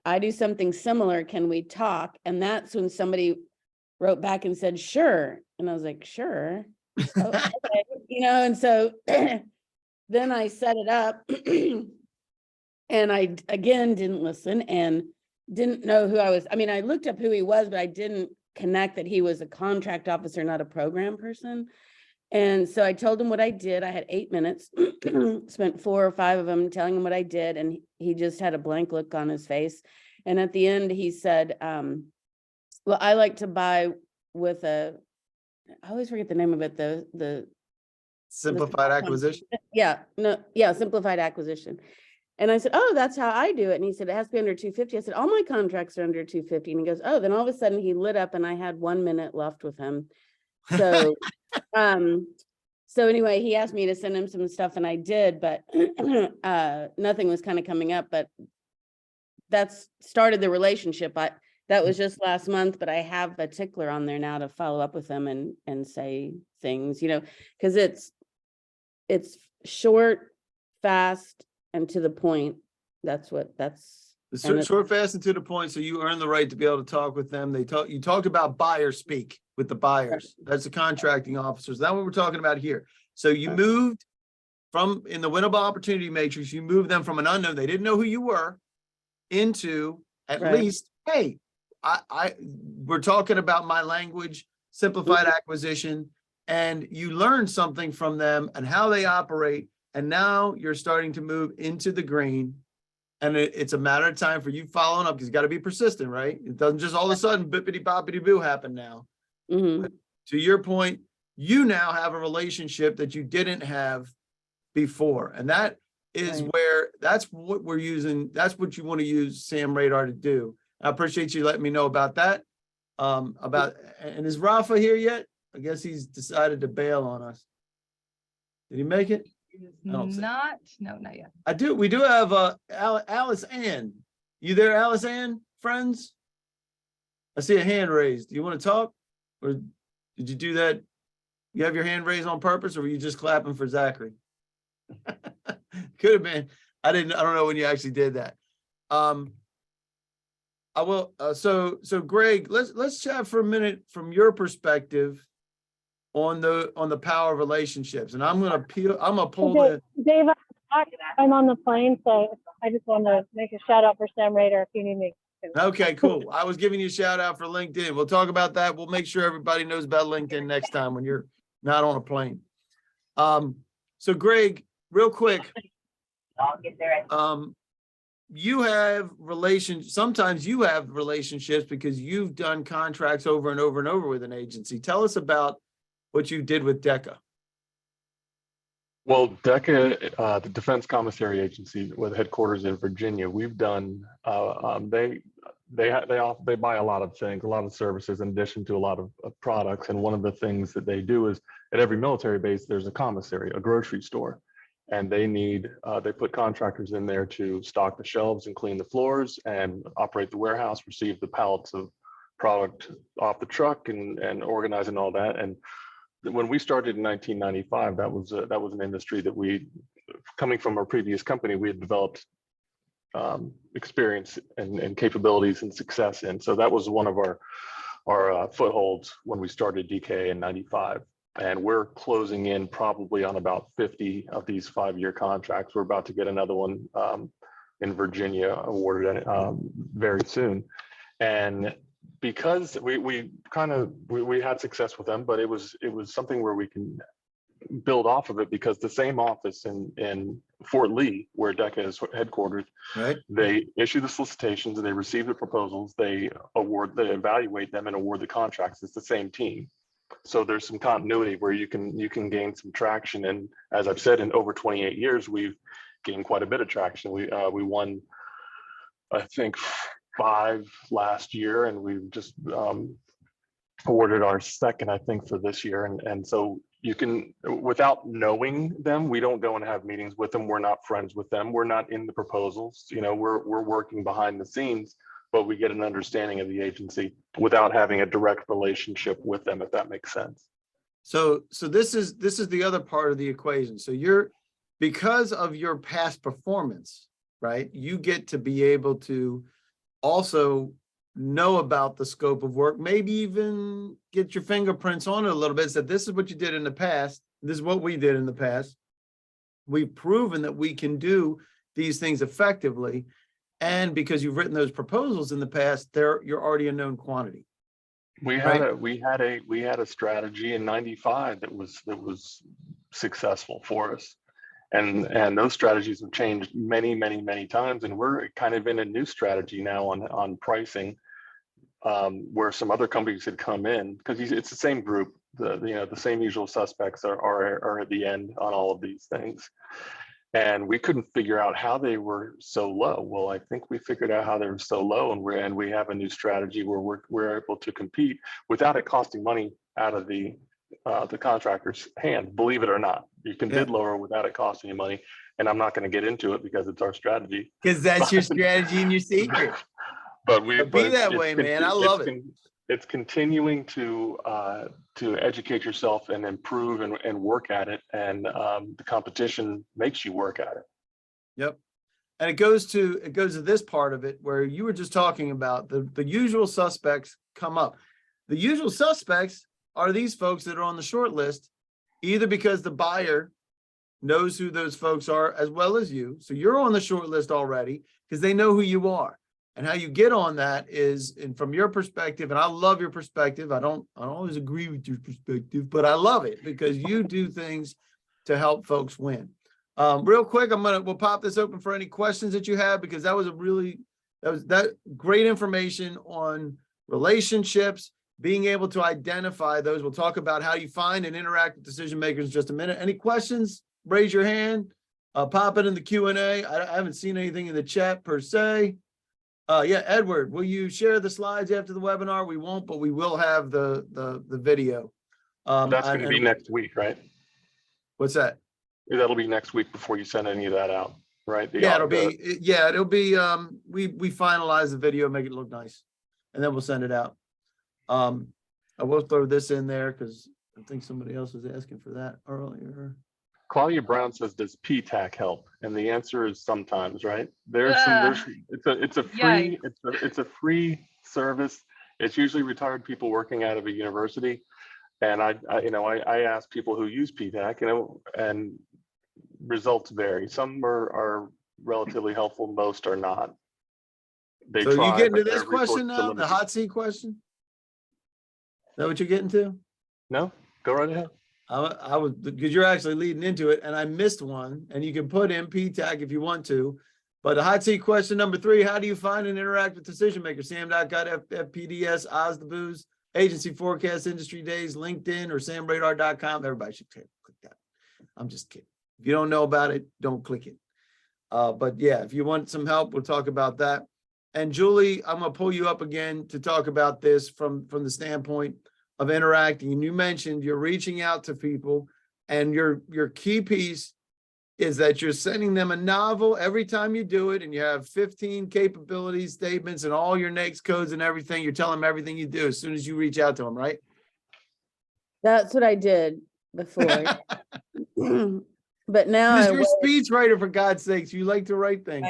I do something similar. Can we talk? And that's when somebody wrote back and said, sure. And I was like, sure. Oh, okay. And so then I set it up and I, again, didn't listen and didn't know who I was. I mean, I looked up who he was, but I didn't connect that he was a contract officer, not a program person. And so I told him what I did. I had 8 minutes, spent 4 or 5 of them telling him what I did. And he just had a blank look on his face. And at the end, he said, well, I like to buy with I always forget the name of it, the Simplified acquisition. simplified acquisition. And I said, oh, that's how I do it. And he said, it has to be under 250. I said, all my contracts are under 250. And he goes, oh, then all of a sudden he lit up and I had 1 minute left with him. So, so anyway, he asked me to send him some stuff and I did, but nothing was kind of coming up, but that's started the relationship. That was just last month, but I have a tickler on there now to follow up with them and say things, because it's short, fast, and to the point. Short, fast, and to the point. So you earn the right to be able to talk with them. You talked about buyer speak with the buyers. That's the contracting officers. That's what we're talking about here. So you moved from, in the winnable opportunity matrix, you moved them from an unknown, they didn't know who you were, into at least, hey, we're talking about my language, simplified acquisition, and you learn something from them and how they operate. And now you're starting to move into the green. And it's a matter of time for you following up, because you got to be persistent, right? It doesn't just all of a sudden bippity boppity boo happen now. Mhm. To your point, you now have a relationship that you didn't have before. And that is Right. that's what we're using. That's what you want to use Sam Radar to do. I appreciate you letting me know about that. And is Rafa here yet? I guess he's decided to bail on us. Did he make it? No, not yet. We do have Alice Ann. You there, Alice Ann, friends? I see a hand raised. Do you want to talk? Or did you do that? You have your hand raised on purpose, or were you just clapping for Zachary? Could have been. I don't know when you actually did that. I will, so Greg, let's chat for a minute from your perspective on the power of relationships. And I'm gonna pull the. Dave, I'm on the plane, so I just want to make a shout out for Sam Radar if you need me. Okay, cool. I was giving you a shout out for LinkedIn. We'll talk about that. We'll make sure everybody knows about LinkedIn next time when you're not on a plane. So Greg, real quick. I'll get there. Sometimes you have relationships because you've done contracts over and over and over with an agency. Tell us about what you did with DECA. Well, DECA, the Defense Commissary Agency with headquarters in Virginia, we've done, they buy a lot of things, a lot of services in addition to a lot of products. And one of the things that they do is at every military base, there's a commissary, a grocery store. And they put contractors in there to stock the shelves and clean the floors and operate the warehouse, receive the pallets of product off the truck and organizing all that. And when we started in 1995, that was an industry that coming from our previous company, we had developed experience and capabilities and success in. So that was one of our footholds when we started DKA in 95. And we're closing in probably on about 50 of these 5-year contracts. We're about to get another one in Virginia awarded very soon. And because we had success with them, but it was something where we can build off of it, because the same office in Fort Lee, where DECA is headquartered, Right. They issue the solicitations and they receive the proposals, they evaluate them and award the contracts. It's the same team. So there's some continuity where you can gain some traction. And as I've said, in over 28 years, we've gained quite a bit of traction. We won, I think, 5 last year, and we've just awarded our second, I think, for this year. And so you can, without knowing them, we don't go and have meetings with them. We're not friends with them. We're not in the proposals. We're working behind the scenes, but we get an understanding of the agency without having a direct relationship with them, if that makes sense. So this is the other part of the equation. So because of your past performance, right, you get to be able to also know about the scope of work, maybe even get your fingerprints on it a little bit, that this is what you did in the past. This is what we did in the past. We've proven that we can do these things effectively. And because you've written those proposals in the past, you're already a known quantity. We had a strategy in '95 that was successful for us. And those strategies have changed many, many, many times. And we're kind of in a new strategy now on pricing, where some other companies had come in, because it's the same group, the same usual suspects are at the end on all of these things. And we couldn't figure out how they were so low. Well, I think we figured out how they were so low, and we have a new strategy where we're able to compete without it costing money out of the contractor's hand. Believe it or not, you can bid lower without it costing you money. And I'm not going to get into it because it's our strategy. Because that's your strategy and your secret. But Be that way, man. I love it. It's continuing to educate yourself and improve and work at it. And the competition makes you work at it. Yep. And it goes to this part of it where you were just talking about the usual suspects come up. The usual suspects are these folks that are on the short list, either because the buyer knows who those folks are as well as you. So you're on the short list already because they know who you are. And how you get on that is, and from your perspective, and I love your perspective. I don't always agree with your perspective, but I love it because you do things to help folks win. Real quick, we'll pop this open for any questions that you have, because that was great information on relationships, being able to identify those. We'll talk about how you find and interact with decision makers in just a minute. Any questions? Raise your hand. Pop it in the Q&A. I haven't seen anything in the chat per se. Yeah, Edward, will you share the slides after the webinar? We won't, but we will have the video. That's going to be next week, right? What's that? That'll be next week before you send any of that out, right? It'll be we finalize the video, make it look nice, and then we'll send it out. I will throw this in there because I think somebody else was asking for that earlier. Claudia Brown says, does PTAC help? And the answer is sometimes, right? It's a free service. It's usually retired people working out of a university. And I ask people who use PTAC, and results vary. Some are relatively helpful, most are not. So you get into this question now, the hot seat question? Is that what you're getting to? No, go right ahead. I was, because you're actually leading into it, and I missed one, and you can put in PTAC if you want to. But the hot seat question number 3, how do you find and interact with decision makers? Sam.gov, FPDS, Oz the Booze, Agency Forecast, Industry Days, LinkedIn, or samradar.com. Everybody should click that. I'm just kidding. If you don't know about it, don't click it. But yeah, if you want some help, we'll talk about that. And Julie, I'm going to pull you up again to talk about this from the standpoint of interacting. And you mentioned you're reaching out to people, and your key piece is that you're sending them a novel every time you do it, and you have 15 capability statements and all your NAICS codes and everything. You're telling them everything you do as soon as you reach out to them, right? That's what I did before. But now you're a speech writer, for God's sakes. You like to write things.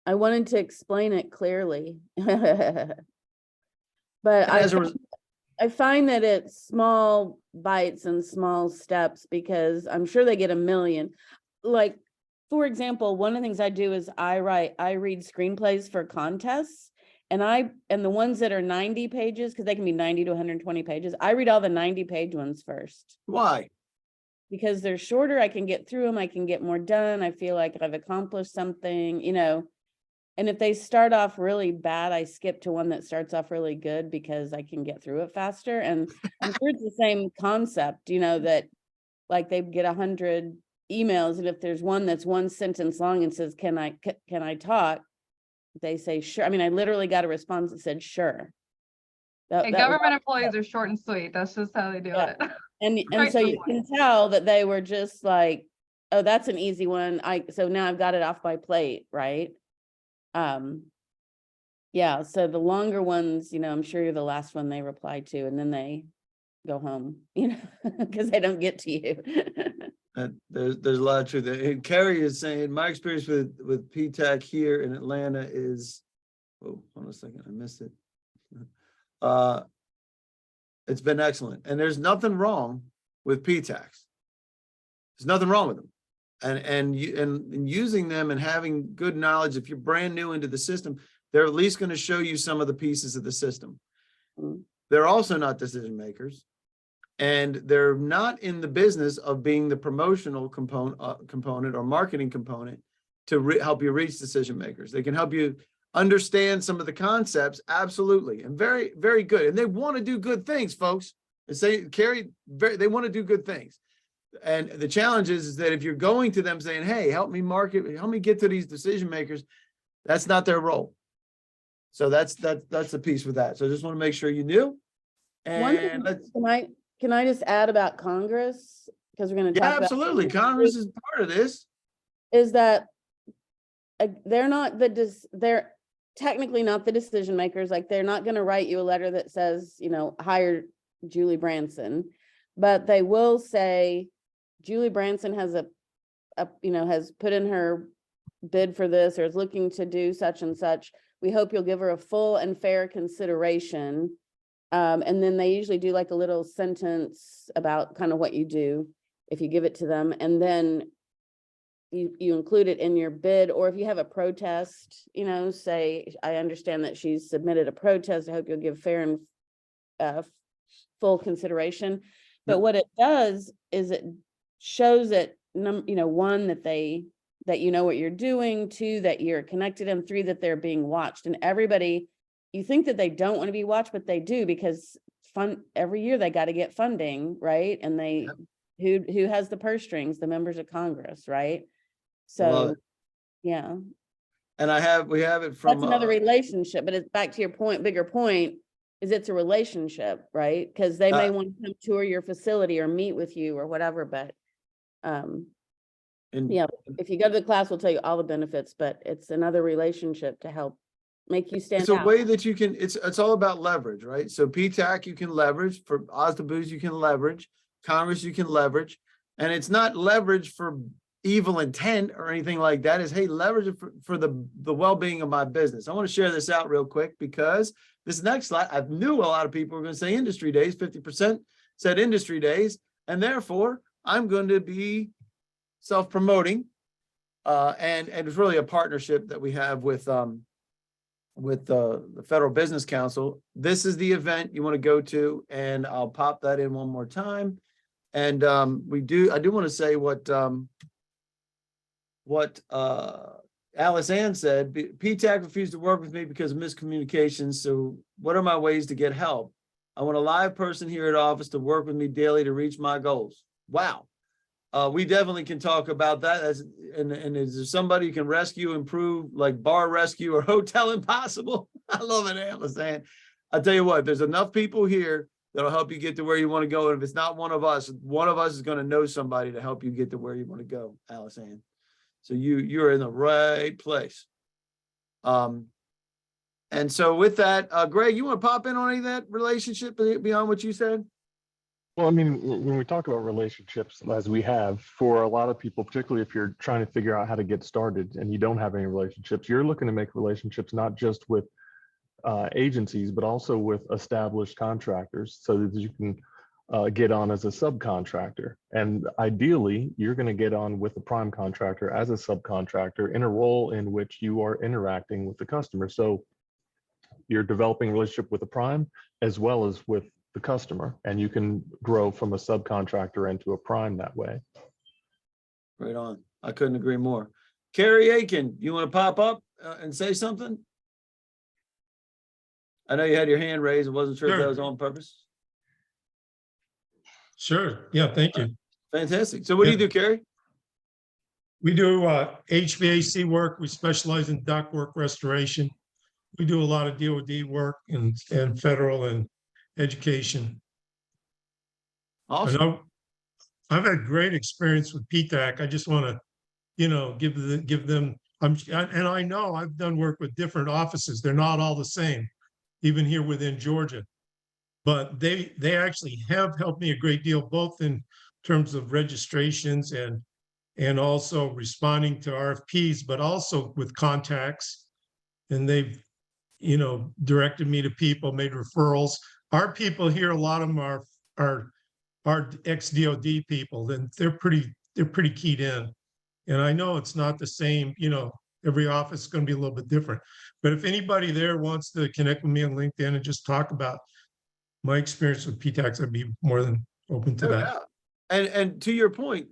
I wanted to explain it clearly. But I find that it's small bites and small steps, because I'm sure they get a million. Like, for example, one of the things I do is I read screenplays for contests, and the ones that are 90 pages, because they can be 90 to 120 pages, I read all the 90-page ones first. Why? Because they're shorter, I can get through them, I can get more done, I feel like I've accomplished something, And if they start off really bad, I skip to one that starts off really good, because I can get through it faster. And I'm sure it's the same concept, that like they get 100 emails, and if there's one that's one sentence long and says, can I talk? They say, sure. I mean, I literally got a response that said, sure. And government employees are short and sweet. That's just how they do it. And so you can tell that they were just like, oh, that's an easy one. So now I've got it off my plate, right? Yeah, so the longer ones, I'm sure you're the last one they reply to, and then they go home, because they don't get to you. There's a lot of truth there. And Carrie is saying, my experience with PTAC here in Atlanta is, hold on a second, I missed it. It's been excellent, and there's nothing wrong with PTACs. There's nothing wrong with them. And using them and having good knowledge, if you're brand new into the system, they're at least going to show you some of the pieces of the system. they're also not decision makers. And they're not in the business of being the promotional component or marketing component to help you reach decision makers. They can help you understand some of the concepts, absolutely, and very, very good. And they want to do good things, folks. They want to do good things. And the challenge is that if you're going to them saying, hey, help me market, help me get to these decision makers, that's not their role. So that's the piece with that. So I just want to make sure you knew. One And thing, can I just add about Congress? Because we're going to yeah, talk about. absolutely. Congress is part of this. Is that they're not they're technically not the decision makers. Like, they're not going to write you a letter that says, you know, hire Julie Branson, but they will say Julie Branson has has put in her bid for this, or is looking to do such and such. We hope you'll give her a full and fair consideration. And then they usually do like a little sentence about kind of what you do if you give it to them. And then you include it in your bid, or if you have a protest, you know, say, I understand that she's submitted a protest. I hope you'll give fair and full consideration. But what it does is it shows that, one, that you know what you're doing, 2, that you're connected, and 3, that they're being watched. And everybody, you think that they don't want to be watched, but they do, because every year they got to get funding, right? And who has the purse strings? The members of Congress, right? So, yeah. And we have it from That's another relationship, but it's back to your point, bigger point, is it's a relationship, right? Because they may want to come tour your facility or meet with you or whatever, but yeah, if you go to the class, we'll tell you all the benefits, but it's another relationship to help make you stand it's a out. way that you can, it's all about leverage, right? So PTAC you can leverage, for OSDBUs you can leverage, Congress you can leverage, and it's not leverage for evil intent or anything like that. Is, hey, leverage it for the well-being of my business. I want to share this out real quick, because this next slide, I knew a lot of people were going to say industry days, 50% said industry days, and therefore I'm going to be self-promoting, and it's really a partnership that we have with the Federal Business Council. This is the event you want to go to, and I'll pop that in one more time. And I do want to say what Alice Ann said. PTAC refused to work with me because of miscommunications. So what are my ways to get help? I want a live person here at office to work with me daily to reach my goals. Wow. We definitely can talk about that. And is there somebody who can rescue, improve, like Bar Rescue or Hotel Impossible? I love it, Alice Ann. I'll tell you what, there's enough people here that'll help you get to where you want to go. And if it's not one of us is going to know somebody to help you get to where you want to go, Alice Ann. So you're in the right place. And so with that, Greg, you want to pop in on any of that relationship beyond what you said? Well, I mean, when we talk about relationships, as we have, for a lot of people, particularly if you're trying to figure out how to get started and you don't have any relationships, you're looking to make relationships not just with agencies, but also with established contractors, so that you can get on as a subcontractor. And ideally, you're going to get on with a prime contractor as a subcontractor in a role in which you are interacting with the customer. So you're developing a relationship with a prime as well as with the customer, and you can grow from a subcontractor into a prime that way. Right on. I couldn't agree more. Carrie Aiken, you want to pop up and say something? I know you had your hand raised. I wasn't sure if that was on purpose. Sure. Yeah, thank you. Fantastic. So what do you do, Carrie? We do HVAC work. We specialize in ductwork restoration. We do a lot of DoD work and federal and education. Awesome. I've had great experience with PTAC. I just want to, give them. And I know I've done work with different offices. They're not all the same, even here within Georgia. But they actually have helped me a great deal, both in terms of registrations and also responding to RFPs, but also with contacts. And they've, directed me to people, made referrals. Our people here, a lot of them are ex-DOD people, and they're pretty keyed in. And I know it's not the same, every office is going to be a little bit different. But if anybody there wants to connect with me on LinkedIn and just talk about my experience with PTAX, I'd be more than open to No that. doubt. And to your point,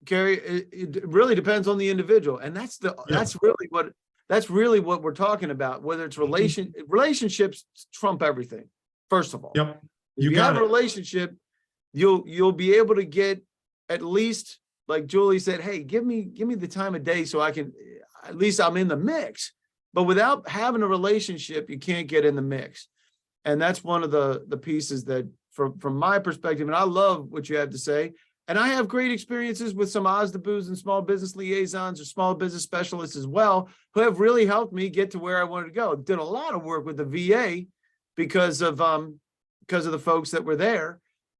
Gary, it really depends on the individual. And that's Yeah. that's really what we're talking about, whether it's relationships trump everything, first of all. Yep, If you you got have a it. relationship, you'll be able to get at least, like Julie said, hey, give me the time of day so I can, at least I'm in the mix. But without having a relationship, you can't get in the mix. And that's one of the pieces that from my perspective, and I love what you have to say. And I have great experiences with some OSDBUs and small business liaisons or small business specialists as well, who have really helped me get to where I wanted to go. Did a lot of work with the VA because of the folks that were there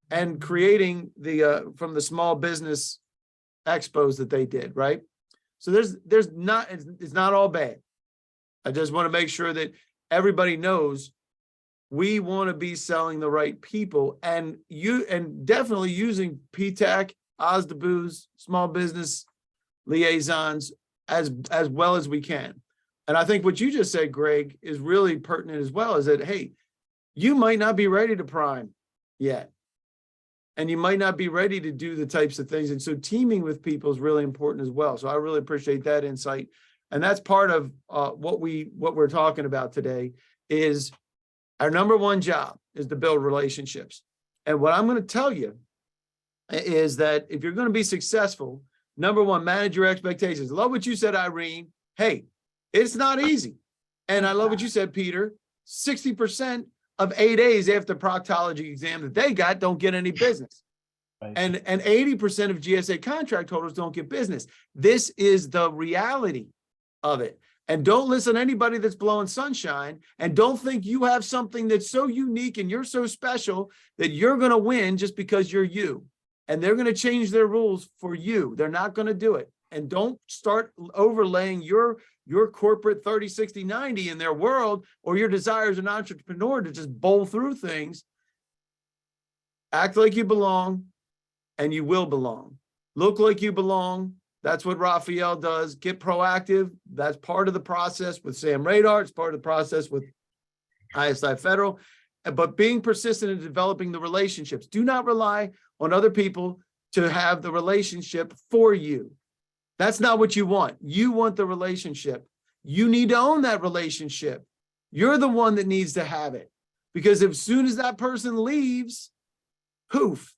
and creating the from the small business expos that they did, right? So there's not, it's not all bad. I just want to make sure that everybody knows we want to be selling the right people, and definitely using PTAC, OSDBUs, small business liaisons as well as we can. And I think what you just said, Greg, is really pertinent as well, is that, hey, you might not be ready to prime yet. And you might not be ready to do the types of things. And so teaming with people is really important as well. So I really appreciate that insight. And that's part of what we're talking about today is our number one job is to build relationships. And what I'm going to tell you is that if you're going to be successful, number one, manage your expectations. Love what you said, Irene. Hey, it's not easy. And I love what you said, Peter. 60% of 8As after proctology exam that they got don't get any business. Right. And 80% of GSA contract holders don't get business. This is the reality of it. And don't listen to anybody that's blowing sunshine, and don't think you have something that's so unique and you're so special that you're going to win just because you're you. And they're going to change their rules for you. They're not going to do it. And don't start overlaying your corporate 30, 60, 90 in their world, or your desire as an entrepreneur to just bowl through things. Act like you belong, and you will belong. Look like you belong. That's what Raphael does. Get proactive. That's part of the process with Sam Radar. It's part of the process with ISI Federal. But being persistent in developing the relationships. Do not rely on other people to have the relationship for you. That's not what you want. You want the relationship. You need to own that relationship. You're the one that needs to have it. Because as soon as that person leaves, poof,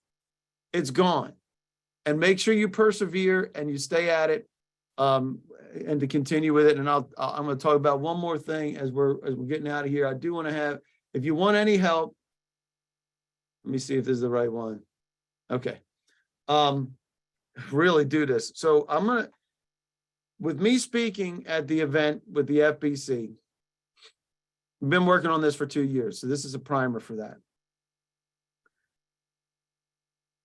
it's gone. And make sure you persevere and you stay at it, and to continue with it. And I'm going to talk about one more thing as we're getting out of here. I do want to have, if you want any help, let me see if this is the right one. Okay. Really do this. So I'm going to, with me speaking at the event with the FBC, I've been working on this for 2 years. So this is a primer for that.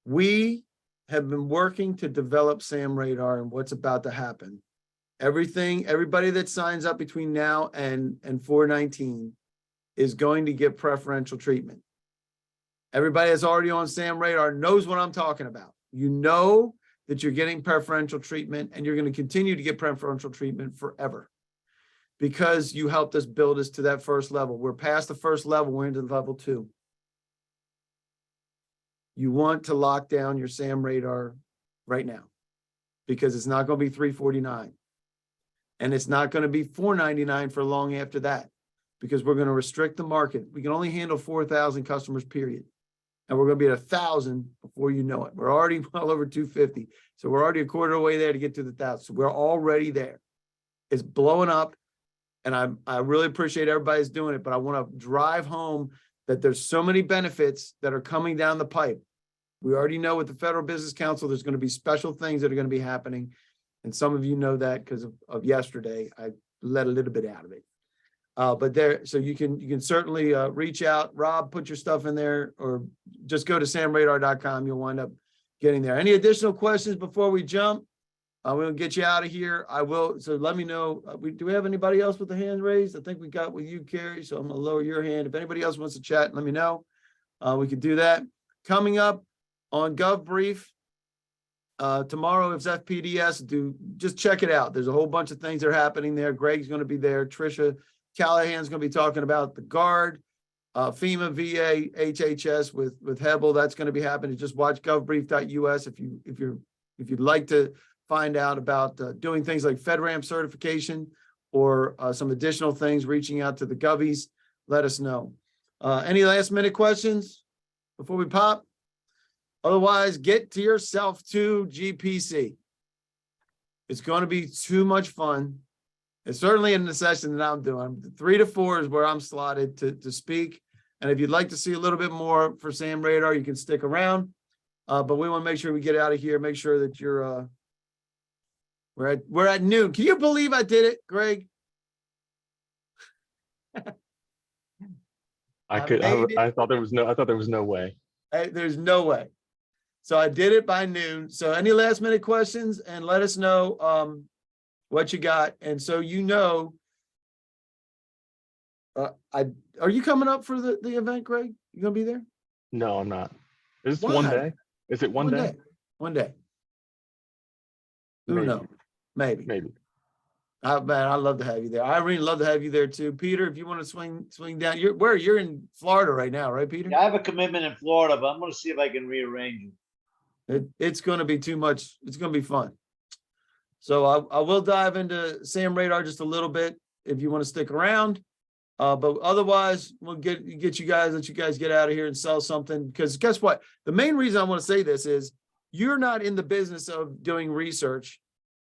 We have been working to develop Sam Radar and what's about to happen. Everybody that signs up between now and 4/19 is going to get preferential treatment. Everybody that's already on Sam Radar knows what I'm talking about. You know that you're getting preferential treatment, and you're going to continue to get preferential treatment forever because you helped us build us to that first level. We're past the first level. We're into level 2. You want to lock down your Sam Radar right now because it's not going to be $349, and it's not going to be $499 for long after that, because we're going to restrict the market. We can only handle 4,000 customers, period. And we're going to be at 1,000 before you know it. We're already well over 250. So we're already a quarter of the way there to get to the 1,000. So we're already there. It's blowing up. And I really appreciate everybody's doing it, but I want to drive home that there's so many benefits that are coming down the pipe. We already know with the Federal Business Council, there's going to be special things that are going to be happening. And some of you know that because of yesterday. I let a little bit out of it. But there, so you can certainly reach out. Rob, put your stuff in there, or just go to samradar.com. You'll wind up getting there. Any additional questions before we jump? We'll get you out of here. I will. So let me know. Do we have anybody else with the hand raised? I think we got with you, Carrie. So I'm going to lower your hand. If anybody else wants to chat, let me know. We could do that. Coming up on GovBrief tomorrow, if it's FPDS, just check it out. There's a whole bunch of things that are happening there. Greg's going to be there. Trisha Callahan's going to be talking about the guard. FEMA, VA, HHS with Hebel, that's going to be happening. Just watch govbrief.us if you'd like to find out about doing things like FedRAMP certification or some additional things, reaching out to the govies, let us know. Any last minute questions before we pop? Otherwise, get to yourself to GPC. It's going to be too much fun. It's certainly in the session that I'm doing. 3 to 4 is where I'm slotted to speak. And if you'd like to see a little bit more for Sam Radar, you can stick around. But we want to make sure we get out of here. Make sure that you're we're at noon. Can you believe I did it, Greg? I thought there was no way. There's no way. So I did it by noon. So any last minute questions, and let us know what you got. And so are you coming up for the event, Greg? You gonna be there? No, I'm not. Is it Why? one day? Is it one day? One day. Who Maybe. knows? Maybe. Maybe. Man, I'd love to have you there. I really love to have you there too. Peter, if you want to swing down, you're in Florida right now, right, Peter? Yeah, I have a commitment in Florida, but I'm gonna see if I can rearrange it. It's going to be too much. It's going to be fun. So I will dive into Sam Radar just a little bit if you want to stick around. But otherwise, we'll let you guys get out of here and sell something. Because guess what? The main reason I want to say this is you're not in the business of doing research.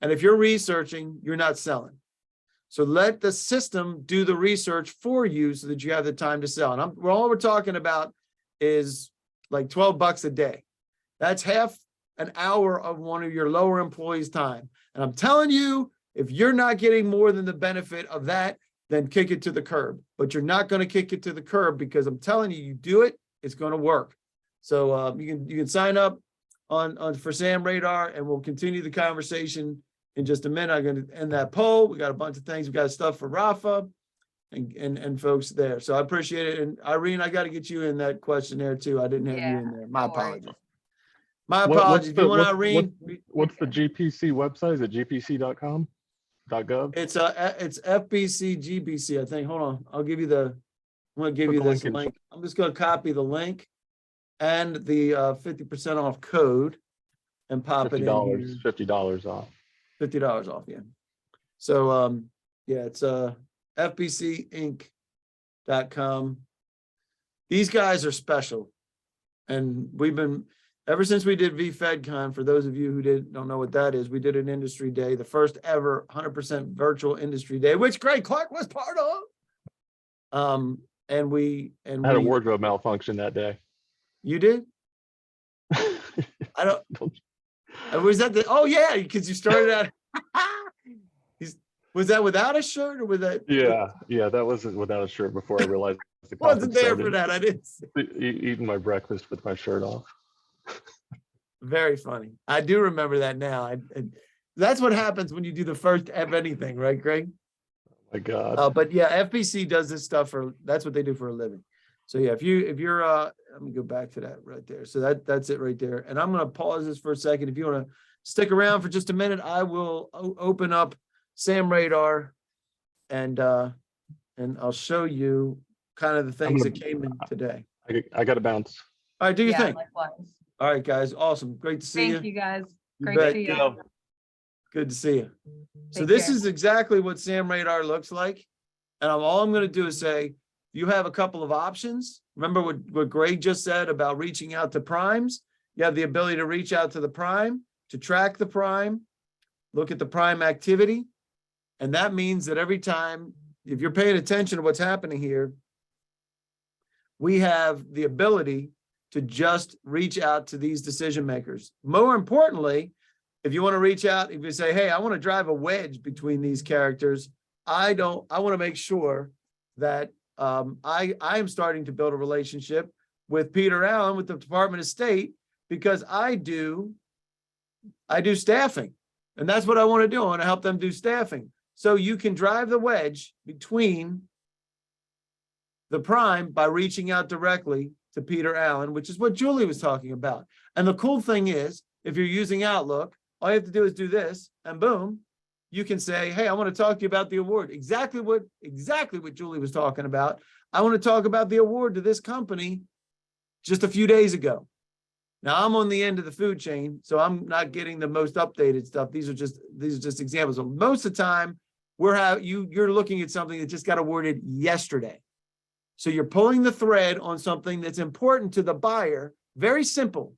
And if you're researching, you're not selling. So let the system do the research for you so that you have the time to sell. And all we're talking about is like $12 a day. That's half an hour of one of your lower employees' time. And I'm telling you, if you're not getting more than the benefit of that, then kick it to the curb. But you're not going to kick it to the curb because I'm telling you, you do it, it's going to work. So you can sign up on for Sam Radar, and we'll continue the conversation in just a minute. I'm going to end that poll. We got a bunch of things. We got stuff for Rafa and folks there. So I appreciate it. And Irene, I got to get you in that questionnaire too. I didn't have you in there. My no worries. apologies. My apologies. If you want Irene, What's the GPC website? Is it gpc.com? .gov? it's FBC GBC, I think. Hold on. I'm going to give Put you the this link in. link. I'm just going to copy the link and the 50% off code and pop it in here. $50 off. $50 off, yeah. So yeah, it's fbcinc.com. These guys are special. And we've been ever since we did VFedCon, for those of you who don't know what that is, we did an industry day, the first ever 100% virtual industry day, which Greg Clark was part of. And we I had a wardrobe malfunction that day. You did? I don't. Was that oh yeah, because you started out. Was that without a shirt or with that? Yeah, that wasn't without a shirt before I realized the Wasn't there started. for that. I didn't see. Eating my breakfast with my shirt off. Very funny. I do remember that now. That's what happens when you do the first of anything, right, Greg? Oh my God. But yeah, FBC does this stuff that's what they do for a living. So yeah, if you're let me go back to that right there. So that's it right there. And I'm going to pause this for a second. If you want to stick around for just a minute, I will open up Sam Radar and I'll show you kind of the things that came in today. I got to bounce. All right, do your thing. Likewise. All right, guys. Awesome. Great to see Thank you guys. You Great bet. to see you. Good to see you. So Take this care. is exactly what Sam Radar looks like. And all I'm going to do is say, you have a couple of options. Remember what Greg just said about reaching out to primes? You have the ability to reach out to the prime, to track the prime, look at the prime activity. And that means that every time, if you're paying attention to what's happening here, we have the ability to just reach out to these decision makers. More importantly, if you want to reach out, if you say, hey, I want to drive a wedge between these characters, I want to make sure that I am starting to build a relationship with Peter Allen with the Department of State, because I do staffing, and that's what I want to do. I want to help them do staffing. So you can drive the wedge between the prime by reaching out directly to Peter Allen, which is what Julie was talking about. And the cool thing is, if you're using Outlook, all you have to do is do this, and boom, you can say, hey, I want to talk to you about the award. Exactly what Julie was talking about. I want to talk about the award to this company just a few days ago. Now I'm on the end of the food chain, so I'm not getting the most updated stuff. These are just examples. So most of the time, you're looking at something that just got awarded yesterday. So you're pulling the thread on something that's important to the buyer. Very simple.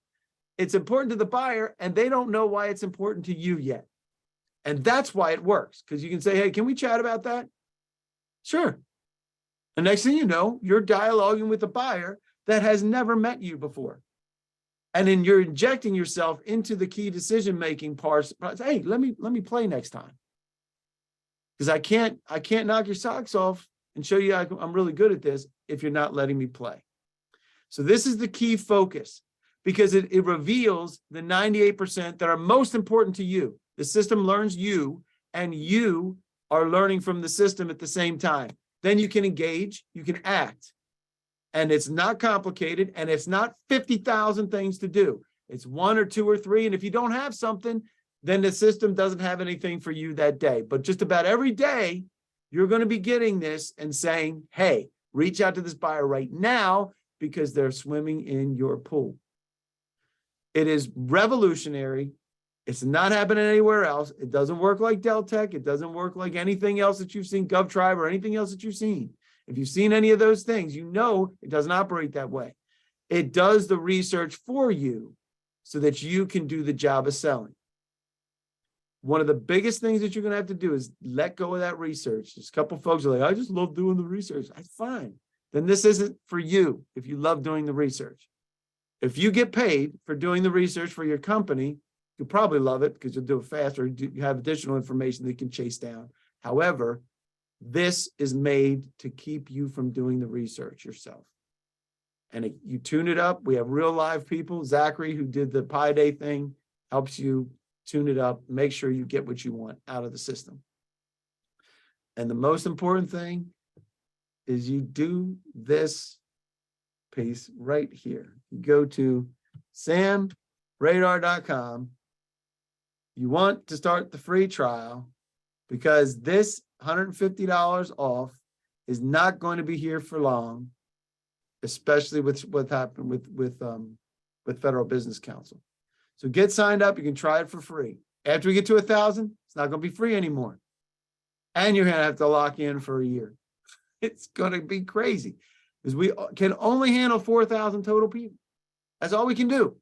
It's important to the buyer, and they don't know why it's important to you yet. And that's why it works, because you can say, hey, can we chat about that? Sure. The next thing you know, you're dialoguing with a buyer that has never met you before. And then you're injecting yourself into the key decision-making parts. Hey, let me play next time. Because I can't knock your socks off and show you I'm really good at this if you're not letting me play. So this is the key focus, because it reveals the 98% that are most important to you. The system learns you, and you are learning from the system at the same time. Then you can engage, you can act. And it's not complicated, and it's not 50,000 things to do. It's 1 or 2 or 3. And if you don't have something, then the system doesn't have anything for you that day. But just about every day, you're going to be getting this and saying, hey, reach out to this buyer right now because they're swimming in your pool. It is revolutionary. It's not happening anywhere else. It doesn't work like Deltek. It doesn't work like anything else that you've seen, GovTribe, or anything else that you've seen. If you've seen any of those things, you know it doesn't operate that way. It does the research for you so that you can do the job of selling. One of the biggest things that you're going to have to do is let go of that research. There's a couple folks are like, I just love doing the research. That's fine. Then this isn't for you if you love doing the research. If you get paid for doing the research for your company, you'll probably love it because you'll do it faster. You have additional information that you can chase down. However, this is made to keep you from doing the research yourself. And you tune it up. We have real live people. Zachary, who did the Pi Day thing, helps you tune it up, make sure you get what you want out of the system. And the most important thing is you do this piece right here. You go to samradar.com. You want to start the free trial because this $150 off is not going to be here for long, especially with what happened with Federal Business Council. So get signed up. You can try it for free. After we get to 1,000, it's not going to be free anymore. And you're going to have to lock in for a year. It's going to be crazy because we can only handle 4,000 total people. That's all we can do.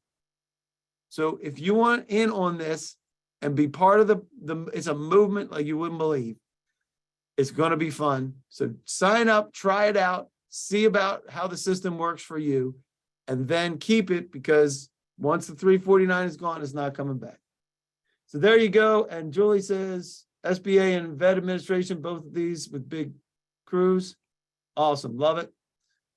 So if you want in on this and be part of it's a movement like you wouldn't believe. It's going to be fun. So sign up, try it out, see about how the system works for you, and then keep it because once the $349 is gone, it's not coming back. So there you go. And Julie says SBA and Vet Administration, both of these with big crews. Awesome. Love it.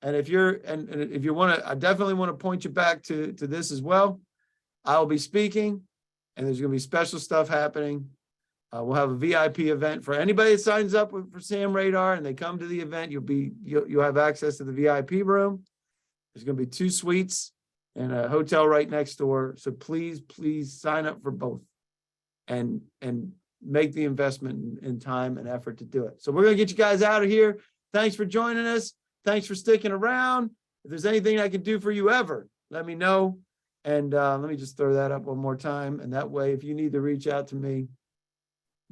And if you're, and if you want to, I definitely want to point you back to this as well. I'll be speaking and there's going to be special stuff happening. We'll have a VIP event for anybody that signs up for Sam Radar and they come to the event. You'll have access to the VIP room. There's going to be 2 suites and a hotel right next door. So please sign up for both and make the investment in time and effort to do it. So we're going to get you guys out of here. Thanks for joining us. Thanks for sticking around. If there's anything I can do for you ever, let me know. And let me just throw that up one more time. And that way, if you need to reach out to me,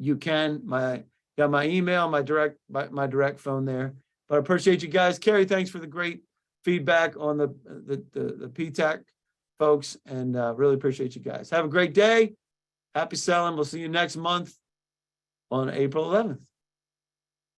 you can. Got my email, my direct phone there. But I appreciate you guys. Carrie, thanks for the great feedback on the PTAC folks, and really appreciate you guys. Have a great day. Happy selling. We'll see you next month on April 11th.